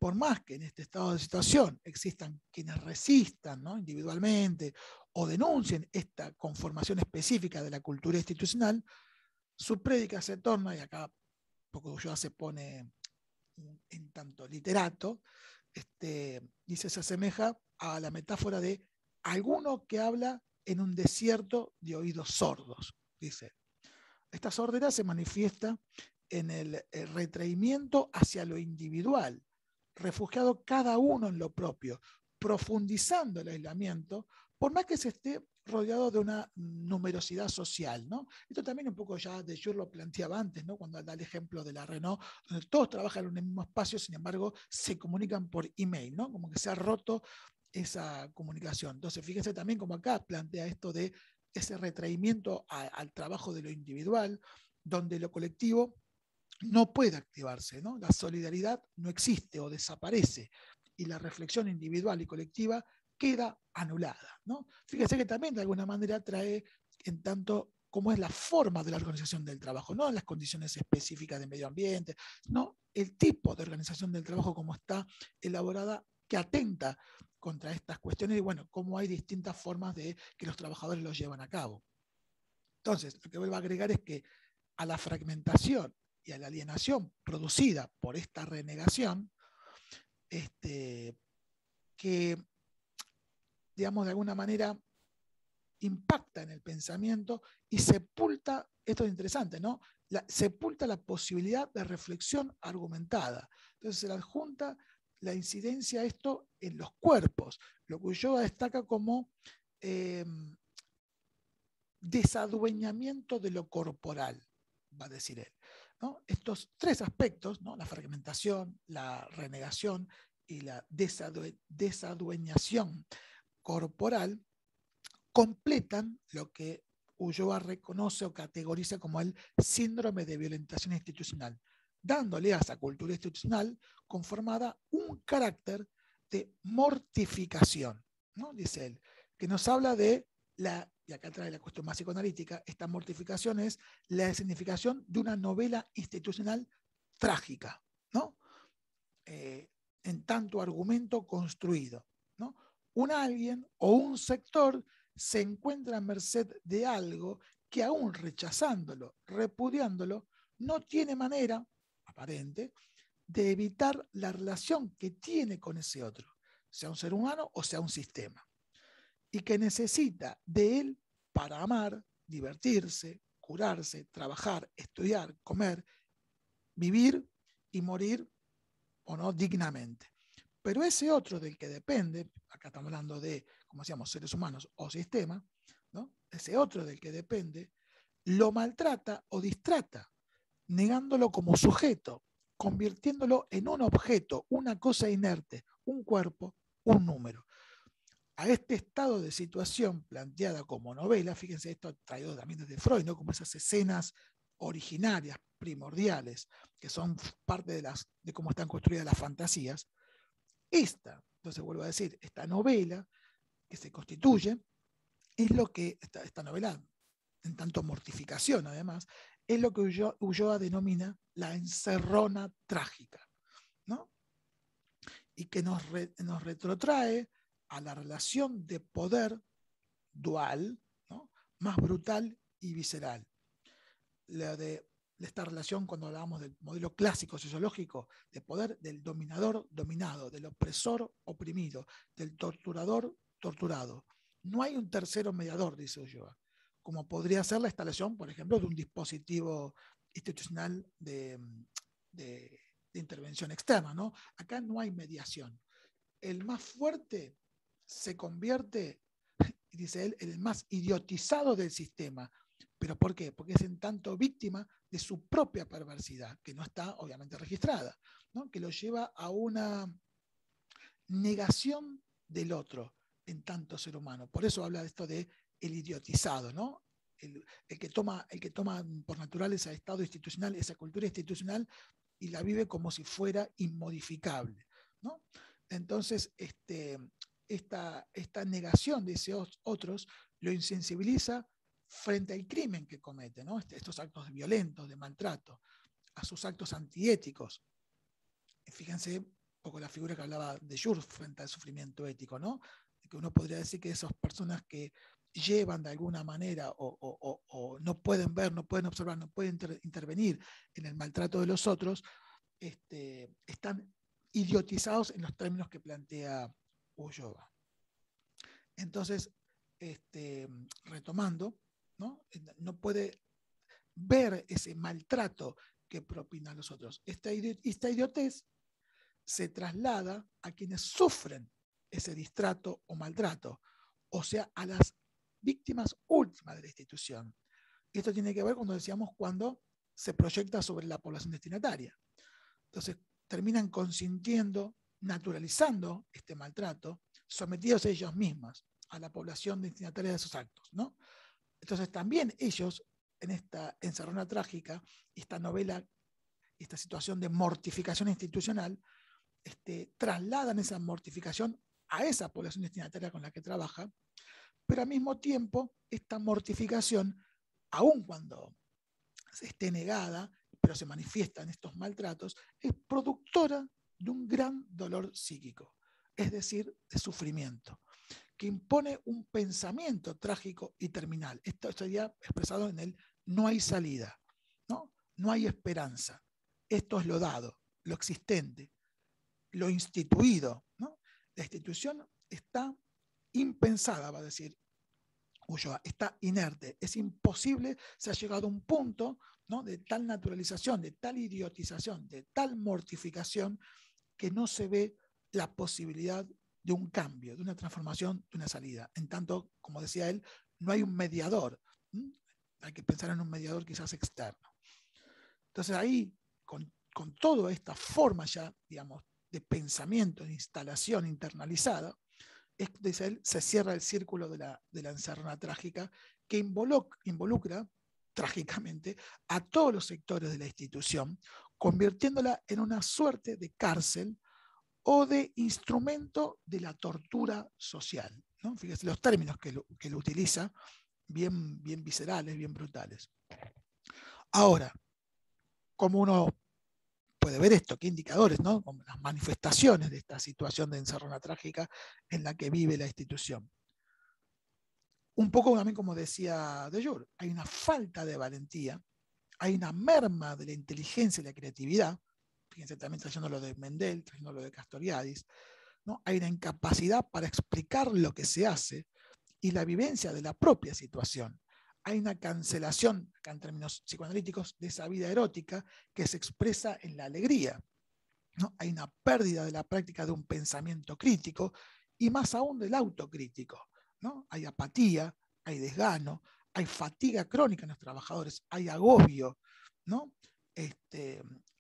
por más que en este estado de situación existan quienes resistan, ¿no?, individualmente o denuncien esta conformación específica de la cultura institucional, su prédica se torna, y acá poco Ulloa se pone en tanto literato, dice, se asemeja a la metáfora de alguno que habla en un desierto de oídos sordos. Dice, esta sordera se manifiesta en el retraimiento hacia lo individual, refugiado cada uno en lo propio, profundizando el aislamiento, por más que se esté rodeado de una numerosidad social, ¿no? Esto también un poco ya de Jure lo planteaba antes, ¿no?, cuando da el ejemplo de la Renault, donde todos trabajan en el mismo espacio, sin embargo, se comunican por email, ¿no? Como que se ha roto esa comunicación. Entonces, fíjense también como acá plantea esto de ese retraimiento al trabajo de lo individual, donde lo colectivo no puede activarse, ¿no? La solidaridad no existe o desaparece y la reflexión individual y colectiva queda anulada, ¿no? Fíjense que también de alguna manera trae en tanto cómo es la forma de la organización del trabajo, no las condiciones específicas de medio ambiente, no el tipo de organización del trabajo como está elaborada, que atenta contra estas cuestiones y bueno, cómo hay distintas formas de que los trabajadores los llevan a cabo. Entonces, lo que vuelvo a agregar es que a la fragmentación y a la alienación producida por esta renegación, que, digamos, de alguna manera impacta en el pensamiento y sepulta, esto es interesante, ¿no?, sepulta la posibilidad de reflexión argumentada. Entonces se le adjunta la incidencia a esto en los cuerpos, lo que Ulloa destaca como desadueñamiento de lo corporal, va a decir él, ¿no? Estos tres aspectos, ¿no?, la fragmentación, la renegación y la desadueñación corporal, completan lo que Ulloa reconoce o categoriza como el síndrome de violentación institucional, dándole a esa cultura institucional conformada un carácter de mortificación, ¿no?, dice él, que nos habla de y acá trae la cuestión más psicoanalítica, esta mortificación es la significación de una novela institucional trágica, ¿no?, en tanto argumento construido, ¿no? Un alguien o un sector se encuentra a merced de algo que aún rechazándolo, repudiándolo, no tiene manera aparente de evitar la relación que tiene con ese otro, sea un ser humano o sea un sistema, y que necesita de él para amar, divertirse, curarse, trabajar, estudiar, comer, vivir y morir o no dignamente. Pero ese otro del que depende, acá estamos hablando de, como decíamos, seres humanos o sistema, ¿no?, ese otro del que depende, lo maltrata o distrata, negándolo como sujeto, convirtiéndolo en un objeto, una cosa inerte, un cuerpo, un número. A este estado de situación planteada como novela, fíjense, esto traído también desde Freud, ¿no?, como esas escenas originarias, primordiales, que son parte de cómo están construidas las fantasías. Entonces vuelvo a decir, esta novela que se constituye es lo que, esta novela, en tanto mortificación además, es lo que Ulloa denomina la encerrona trágica, ¿no?, y que nos retrotrae a la relación de poder dual, ¿no?, más brutal y visceral. La de esta relación, cuando hablábamos del modelo clásico sociológico de poder del dominador dominado, del opresor oprimido, del torturador torturado. No hay un tercero mediador, dice Ulloa, como podría ser la instalación, por ejemplo, de un dispositivo institucional de intervención externa, ¿no? Acá no hay mediación. El más fuerte se convierte, dice él, en el más idiotizado del sistema. ¿Pero por qué? Porque es en tanto víctima de su propia perversidad, que no está obviamente registrada, ¿no?, que lo lleva a una negación del otro en tanto ser humano. Por eso habla de esto de el idiotizado, ¿no?, el que toma por naturaleza ese estado institucional, esa cultura institucional, y la vive como si fuera inmodificable, ¿no? Entonces, esta negación de esos otros lo insensibiliza frente al crimen que comete, ¿no?, estos actos violentos, de maltrato, a sus actos antiéticos. Fíjense poco la figura que hablaba de Jure frente al sufrimiento ético, ¿no? Que uno podría decir que esas personas que llevan de alguna manera o no pueden ver, no pueden observar, no pueden intervenir en el maltrato de los otros, están idiotizados en los términos que plantea Ulloa. Entonces, retomando, ¿no? No puede ver ese maltrato que propinan los otros. Esta idiotez se traslada a quienes sufren ese distrato o maltrato, o sea, a las víctimas últimas de la institución. Esto tiene que ver, como decíamos, cuando se proyecta sobre la población destinataria. Entonces, terminan consintiendo, naturalizando este maltrato, sometidos ellos mismos a la población destinataria de esos actos, ¿no? Entonces, también ellos, en esta encerrona trágica, esta novela, esta situación de mortificación institucional, trasladan esa mortificación a esa población destinataria con la que trabaja, pero al mismo tiempo esta mortificación, aun cuando esté negada, pero se manifiesta en estos maltratos, es productora de un gran dolor psíquico, es decir, de sufrimiento, que impone un pensamiento trágico y terminal. Esto estaría expresado en el no hay salida, ¿no? No hay esperanza. Esto es lo dado, lo existente, lo instituido, ¿no? La institución está impensada, va a decir Ulloa, está inerte, es imposible, se ha llegado a un punto, ¿no?, de tal naturalización, de tal idiotización, de tal mortificación, que no se ve la posibilidad de un cambio, de una transformación, de una salida. En tanto, como decía él, no hay un mediador. Hay que pensar en un mediador quizás externo. Entonces ahí, con toda esta forma ya, digamos, de pensamiento, de instalación internalizada, dice él, se cierra el círculo de la encerrona trágica que involucra trágicamente a todos los sectores de la institución, convirtiéndola en una suerte de cárcel o de instrumento de la tortura social, ¿no? Fíjese los términos que lo utiliza, bien viscerales, bien brutales. Ahora, ¿cómo uno puede ver esto? ¿Qué indicadores, ¿no? Como las manifestaciones de esta situación de encerrona trágica en la que vive la institución? Un poco también, como decía de Jure, hay una falta de valentía, hay una merma de la inteligencia y la creatividad. Fíjense, también trayendo lo de Mendel, trayendo lo de Castoriadis, ¿no? Hay una incapacidad para explicar lo que se hace y la vivencia de la propia situación. Hay una cancelación, acá en términos psicoanalíticos, de esa vida erótica que se expresa en la alegría, ¿no? Hay una pérdida de la práctica de un pensamiento crítico y más aún del autocrítico, ¿no? Hay apatía, hay desgano, hay fatiga crónica en los trabajadores, hay agobio, ¿no?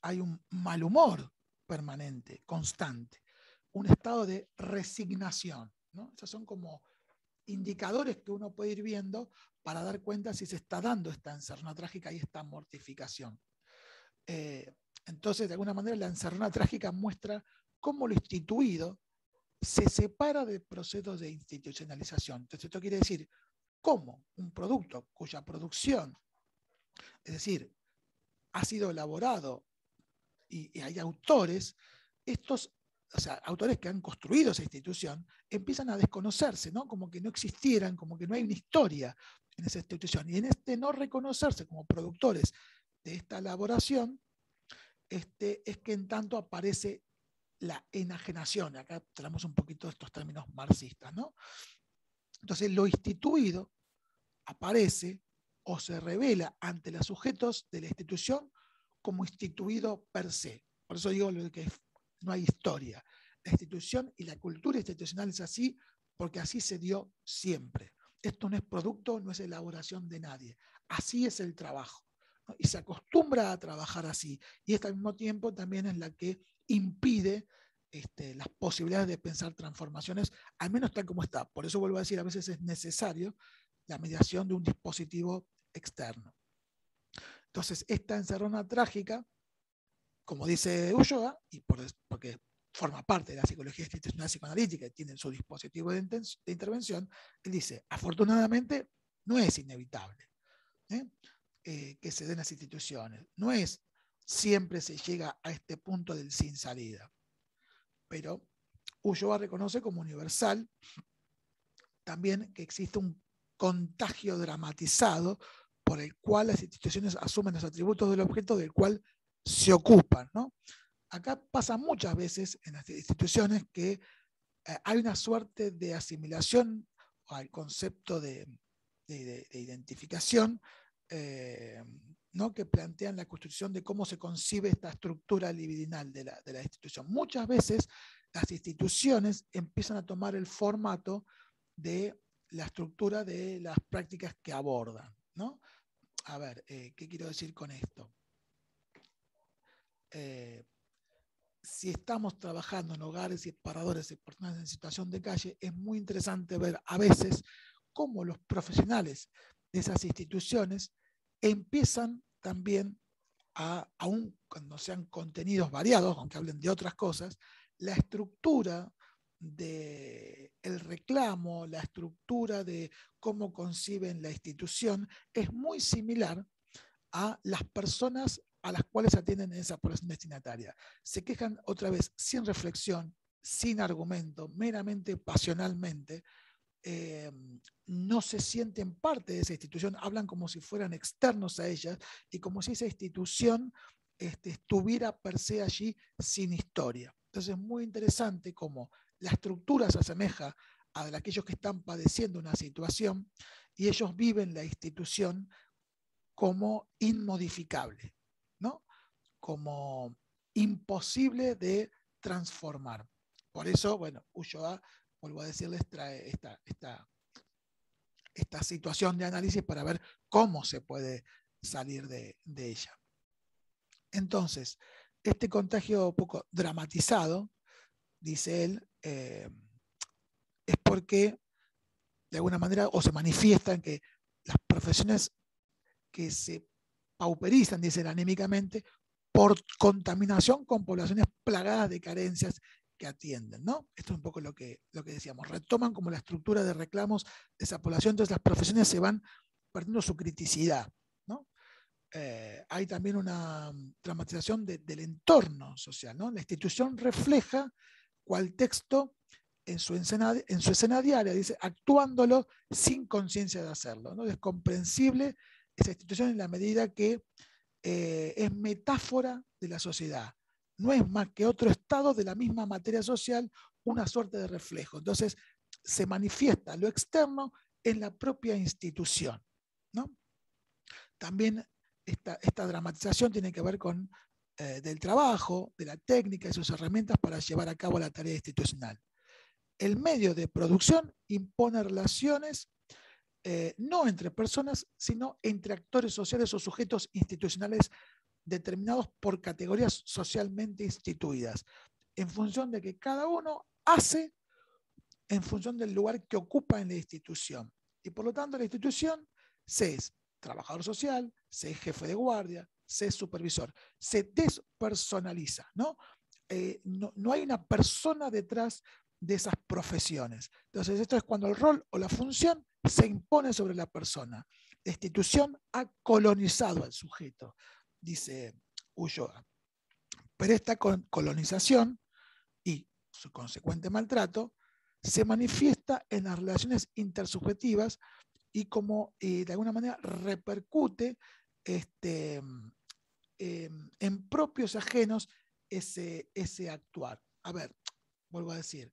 Hay un mal humor permanente, constante, un estado de resignación, ¿no? Esos son como indicadores que uno puede ir viendo para dar cuenta si se está dando esta encerrona trágica y esta mortificación. Entonces, de alguna manera, la encerrona trágica muestra cómo lo instituido se separa del proceso de institucionalización. Entonces, esto quiere decir cómo un producto cuya producción, es decir, ha sido elaborado y hay autores, autores que han construido esa institución, empiezan a desconocerse, ¿no? Como que no existieran, como que no hay una historia en esa institución. Y en este no reconocerse como productores de esta elaboración, es que en tanto aparece la enajenación. Acá tenemos un poquito de estos términos marxistas, ¿no? Entonces, lo instituido aparece o se revela ante los sujetos de la institución como instituido per se. Por eso digo lo de que no hay historia. La institución y la cultura institucional es así porque así se dio siempre. Esto no es producto, no es elaboración de nadie. Así es el trabajo, ¿no? Y se acostumbra a trabajar así. Y esta al mismo tiempo también es la que impide las posibilidades de pensar transformaciones, al menos tal como está. Por eso vuelvo a decir, a veces es necesario la mediación de un dispositivo externo. Entonces, esta encerrona trágica, como dice Ulloa, y porque forma parte de la psicología institucional psicoanalítica y tiene su dispositivo de intervención, él dice, afortunadamente no es inevitable que se den las instituciones, no es siempre se llega a este punto del sin salida. Pero Ulloa reconoce como universal también que existe un contagio dramatizado por el cual las instituciones asumen los atributos del objeto del cual se ocupan, ¿no? Acá pasa muchas veces en las instituciones que hay una suerte de asimilación al concepto de identificación, ¿no? Que plantean la construcción de cómo se concibe esta estructura libidinal de la institución. Muchas veces las instituciones empiezan a tomar el formato de la estructura de las prácticas que abordan, ¿no? A ver, ¿qué quiero decir con esto? Si estamos trabajando en hogares y paradores y personas en situación de calle, es muy interesante ver a veces cómo los profesionales de esas instituciones empiezan también aun cuando sean contenidos variados, aunque hablen de otras cosas, la estructura del reclamo, la estructura de cómo conciben la institución es muy similar a las personas a las cuales atienden esa población destinataria. Se quejan otra vez sin reflexión, sin argumento, meramente pasionalmente, no se sienten parte de esa institución, hablan como si fueran externos a ellas y como si esa institución estuviera per se allí sin historia. Entonces es muy interesante cómo la estructura se asemeja a la de aquellos que están padeciendo una situación y ellos viven la institución como inmodificable, ¿no? Como imposible de transformar. Por eso, bueno, Ulloa, vuelvo a decirles, trae esta situación de análisis para ver cómo se puede salir de ella. Entonces, este contagio un poco dramatizado, dice él, es porque de alguna manera o se manifiesta en que las profesiones que se pauperizan, dicen anímicamente, por contaminación con poblaciones plagadas de carencias que atienden, ¿no? Esto es un poco lo que decíamos. Retoman como la estructura de reclamos de esa población, entonces las profesiones se van perdiendo su criticidad, ¿no? Hay también una dramatización del entorno social, ¿no? La institución refleja cual texto en su escena diaria, dice, actuándolo sin conciencia de hacerlo, ¿no? Es comprensible esa institución en la medida que es metáfora de la sociedad. No es más que otro estado de la misma materia social, una suerte de reflejo. Entonces, se manifiesta lo externo en la propia institución, ¿no? También esta dramatización tiene que ver con del trabajo, de la técnica y sus herramientas para llevar a cabo la tarea institucional. El medio de producción impone relaciones no entre personas, sino entre actores sociales o sujetos institucionales determinados por categorías socialmente instituidas, en función de que cada uno hace en función del lugar que ocupa en la institución. Y por lo tanto, la institución se es trabajador social, se es jefe de guardia, se es supervisor. Se despersonaliza, ¿no? No hay una persona detrás de esas profesiones. Entonces, esto es cuando el rol o la función se impone sobre la persona. La institución ha colonizado al sujeto, dice Ulloa. Pero esta colonización y su consecuente maltrato se manifiesta en las relaciones intersubjetivas y como de alguna manera repercute en propios ajenos ese actuar. A ver, vuelvo a decir,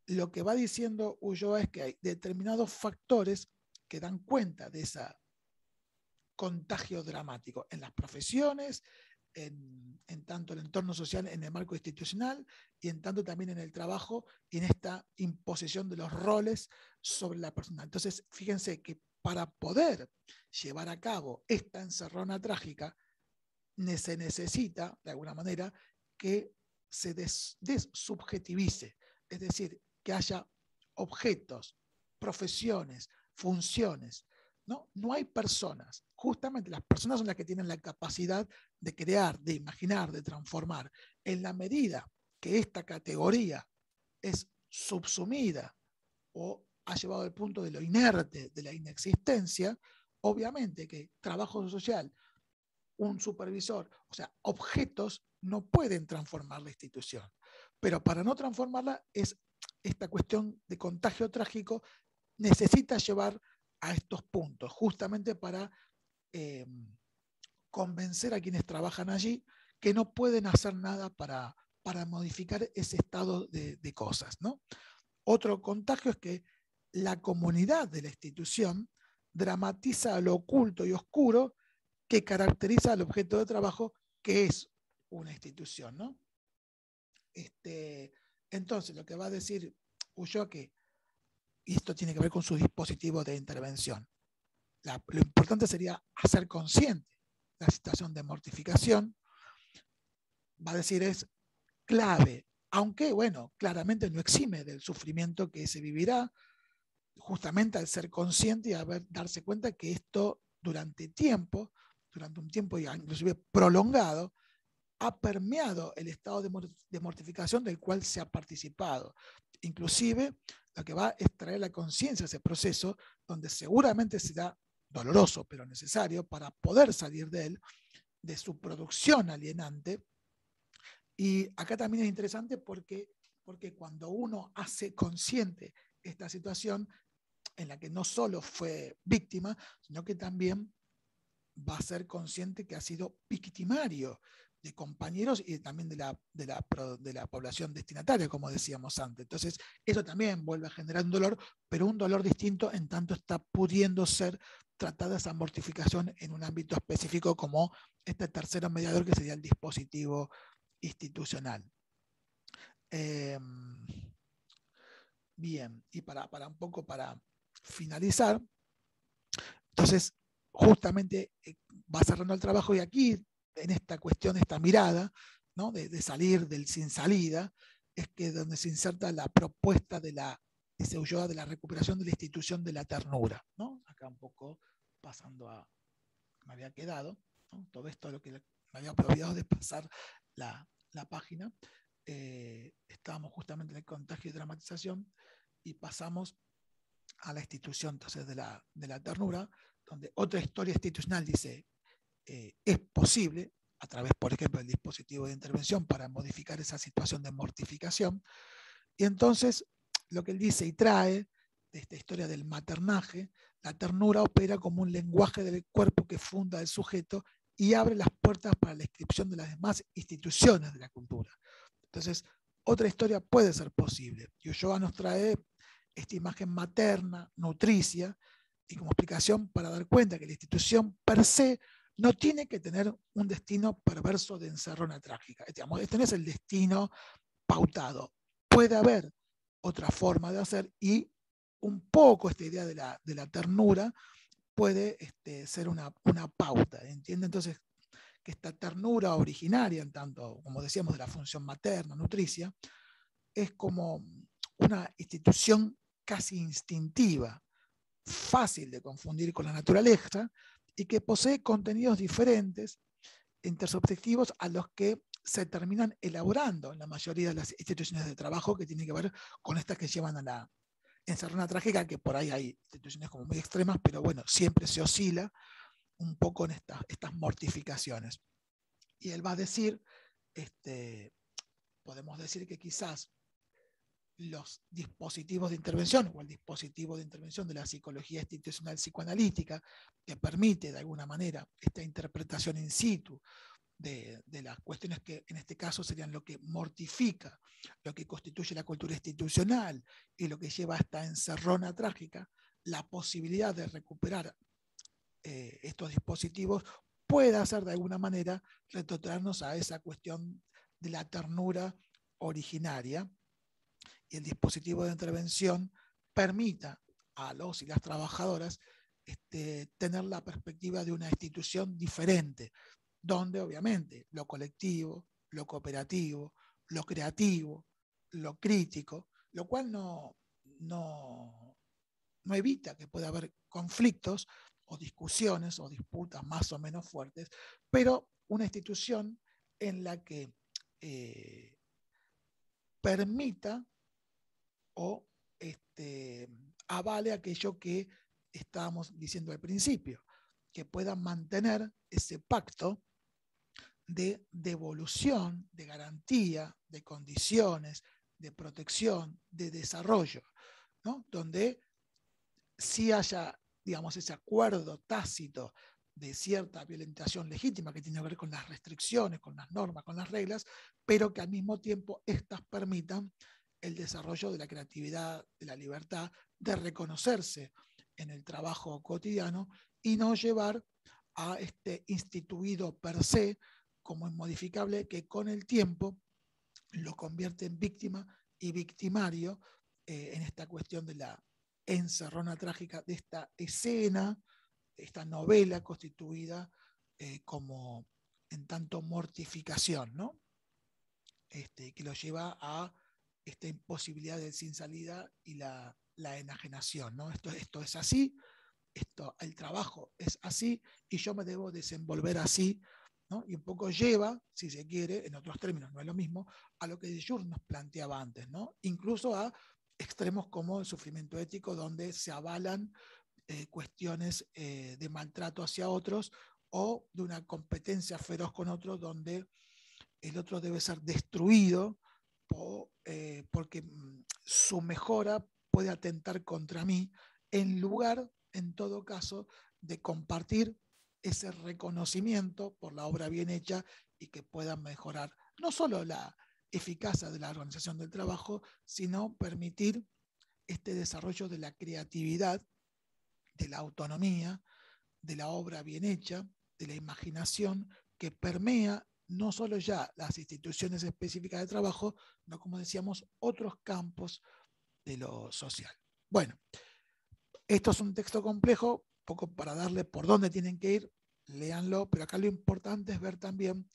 lo que va diciendo Ulloa es que hay determinados factores que dan cuenta de ese contagio dramático en las profesiones, en tanto el entorno social, en el marco institucional y en tanto también en el trabajo y en esta imposición de los roles sobre la persona. Entonces, fíjense que para poder llevar a cabo esta encerrona trágica, se necesita, de alguna manera, que se desubjetivice, es decir, que haya objetos, profesiones, funciones. No hay personas. Justamente las personas son las que tienen la capacidad de crear, de imaginar, de transformar. En la medida que esta categoría es subsumida o ha llevado al punto de lo inerte, de la inexistencia, obviamente que trabajo social, un supervisor, o sea, objetos no pueden transformar la institución. Pero para no transformarla, es esta cuestión de contagio trágico necesita llevar a estos puntos, justamente para convencer a quienes trabajan allí que no pueden hacer nada para modificar ese estado de cosas, ¿no? Otro contagio es que la comunidad de la institución dramatiza lo oculto y oscuro que caracteriza al objeto de trabajo, que es una institución, ¿no? Entonces, lo que va a decir Ulloa, que y esto tiene que ver con su dispositivo de intervención. Lo importante sería hacer consciente la situación de mortificación. Va a decir es clave, aunque, bueno, claramente no exime del sufrimiento que se vivirá, justamente al ser consciente y darse cuenta que esto durante un tiempo inclusive prolongado, ha permeado el estado de mortificación del cual se ha participado. Inclusive, lo que va es traer la conciencia a ese proceso, donde seguramente será doloroso, pero necesario para poder salir de él, de su producción alienante. Y acá también es interesante porque cuando uno hace consciente esta situación en la que no solo fue víctima, sino que también va a ser consciente que ha sido victimario de compañeros y también de la población destinataria, como decíamos antes. Entonces, eso también vuelve a generar un dolor, pero un dolor distinto en tanto está pudiendo ser tratada esa mortificación en un ámbito específico como este tercero mediador, que sería el dispositivo institucional. Bien, y para un poco para finalizar, entonces justamente va cerrando el trabajo y aquí, en esta cuestión, esta mirada, ¿no? de salir del sin salida, es que donde se inserta la propuesta dice Ulloa, de la recuperación de la institución de la ternura, ¿no? Acá un poco pasando me había quedado, ¿no? Todo esto lo que me había olvidado de pasar la página. Estábamos justamente en el contagio y dramatización y pasamos a la institución entonces de la ternura, donde otra historia institucional dice es posible, a través, por ejemplo, del dispositivo de intervención para modificar esa situación de mortificación. Y entonces, lo que él dice y trae de esta historia del maternaje, la ternura opera como un lenguaje del cuerpo que funda el sujeto y abre las puertas para la inscripción de las demás instituciones de la cultura. Entonces, otra historia puede ser posible. Y Ulloa nos trae esta imagen materna, nutricia, y como explicación para dar cuenta que la institución per se no tiene que tener un destino perverso de encerrona trágica. Digamos, este no es el destino pautado. Puede haber otra forma de hacer y un poco esta idea de la ternura puede ser una pauta, ¿entiende? Entonces, que esta ternura originaria, en tanto, como decíamos, de la función materna, nutricia, es como una institución casi instintiva, fácil de confundir con la naturaleza y que posee contenidos diferentes, intersubjetivos, a los que se terminan elaborando en la mayoría de las instituciones de trabajo, que tienen que ver con estas que llevan a la encerrona trágica, que por ahí hay instituciones como muy extremas, pero bueno, siempre se oscila un poco en estas mortificaciones. Y él va a decir, podemos decir que quizás los dispositivos de intervención o el dispositivo de intervención de la psicología institucional psicoanalítica, que permite de alguna manera esta interpretación in situ de las cuestiones que en este caso serían lo que mortifica, lo que constituye la cultura institucional y lo que lleva a esta encerrona trágica, la posibilidad de recuperar estos dispositivos puede hacer de alguna manera retrotraernos a esa cuestión de la ternura originaria, y el dispositivo de intervención permita a los y las trabajadoras tener la perspectiva de una institución diferente, donde obviamente lo colectivo, lo cooperativo, lo creativo, lo crítico, lo cual no evita que pueda haber conflictos o discusiones o disputas más o menos fuertes, pero una institución en la que permita o avale aquello que estábamos diciendo al principio, que puedan mantener ese pacto de devolución, de garantía, de condiciones, de protección, de desarrollo, ¿no? Donde sí haya, digamos, ese acuerdo tácito de cierta violentación legítima que tiene que ver con las restricciones, con las normas, con las reglas, pero que al mismo tiempo éstas permitan el desarrollo de la creatividad, de la libertad, de reconocerse en el trabajo cotidiano y no llevar a este instituido per se como inmodificable que con el tiempo lo convierte en víctima y victimario en esta cuestión de la encerrona trágica de esta escena, de esta novela constituida como en tanto mortificación, ¿no? Que lo lleva a esta imposibilidad del sin salida y la enajenación, ¿no? Esto es así, el trabajo es así y yo me debo desenvolver así, ¿no? Y un poco lleva, si se quiere, en otros términos, no es lo mismo, a lo que Djourn nos planteaba antes, ¿no? Incluso a extremos como el sufrimiento ético, donde se avalan cuestiones de maltrato hacia otros o de una competencia feroz con otros, donde el otro debe ser destruido porque su mejora puede atentar contra mí, en lugar, en todo caso, de compartir ese reconocimiento por la obra bien hecha y que puedan mejorar no solo la eficacia de la organización del trabajo, sino permitir este desarrollo de la creatividad, de la autonomía, de la obra bien hecha, de la imaginación que permea no solo ya las instituciones específicas de trabajo, no, como decíamos, otros campos de lo social. Bueno, esto es un texto complejo, poco para darle por dónde tienen que ir, léanlo, pero acá lo importante es ver también,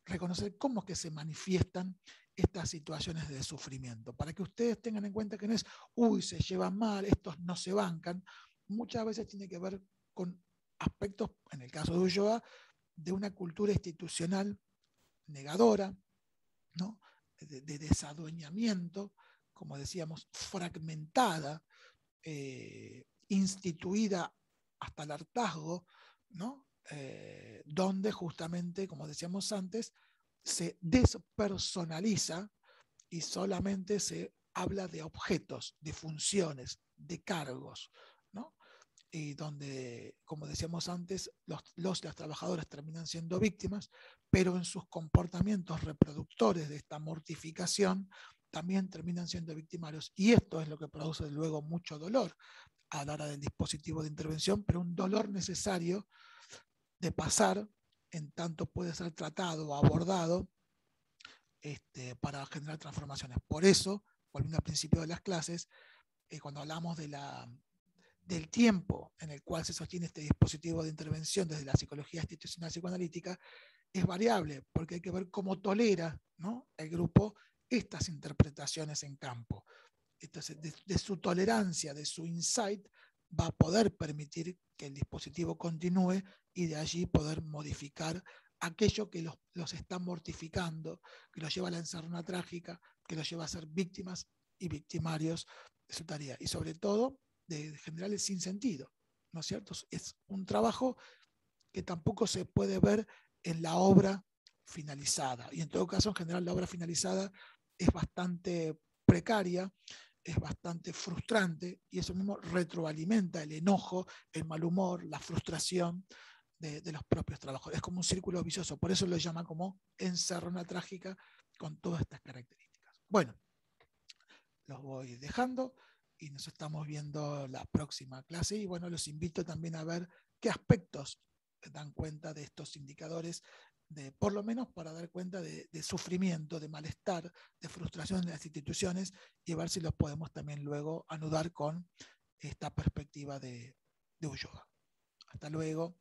reconocer cómo es que se manifiestan estas situaciones de sufrimiento, para que ustedes tengan en cuenta que no es, uy, se llevan mal, estos no se bancan, muchas veces tiene que ver con aspectos, en el caso de Ulloa, de una cultura institucional negadora, ¿no? de desadueñamiento, como decíamos, fragmentada, instituida hasta el hartazgo, ¿no? Donde justamente, como decíamos antes, se despersonaliza y solamente se habla de objetos, de funciones, de cargos, ¿no? Y donde, como decíamos antes, las trabajadoras terminan siendo víctimas, pero en sus comportamientos reproductores de esta mortificación también terminan siendo victimarios. Y esto es lo que produce luego mucho dolor a la hora del dispositivo de intervención, pero un dolor necesario de pasar en tanto puede ser tratado o abordado para generar transformaciones. Por eso, volviendo al principio de las clases, cuando hablamos del tiempo en el cual se sostiene este dispositivo de intervención desde la psicología institucional psicoanalítica, es variable, porque hay que ver cómo tolera, ¿no?, el grupo estas interpretaciones en campo. Entonces, de su tolerancia, de su insight, va a poder permitir que el dispositivo continúe y de allí poder modificar aquello que los está mortificando, que los lleva a la encerrona trágica, que los lleva a ser víctimas y victimarios de su tarea. Y sobre todo, de generar el sinsentido, ¿no es cierto? Es un trabajo que tampoco se puede ver en la obra finalizada. Y en todo caso, en general, la obra finalizada es bastante precaria, es bastante frustrante y eso mismo retroalimenta el enojo, el mal humor, la frustración de los propios trabajadores. Es como un círculo vicioso, por eso lo llama como encerrona trágica con todas estas características. Bueno, los voy dejando y nos estamos viendo la próxima clase y bueno, los invito también a ver qué aspectos dan cuenta de estos indicadores, por lo menos para dar cuenta de sufrimiento, de malestar, de frustración de las instituciones y ver si los podemos también luego anudar con esta perspectiva de Ulloa. Hasta luego.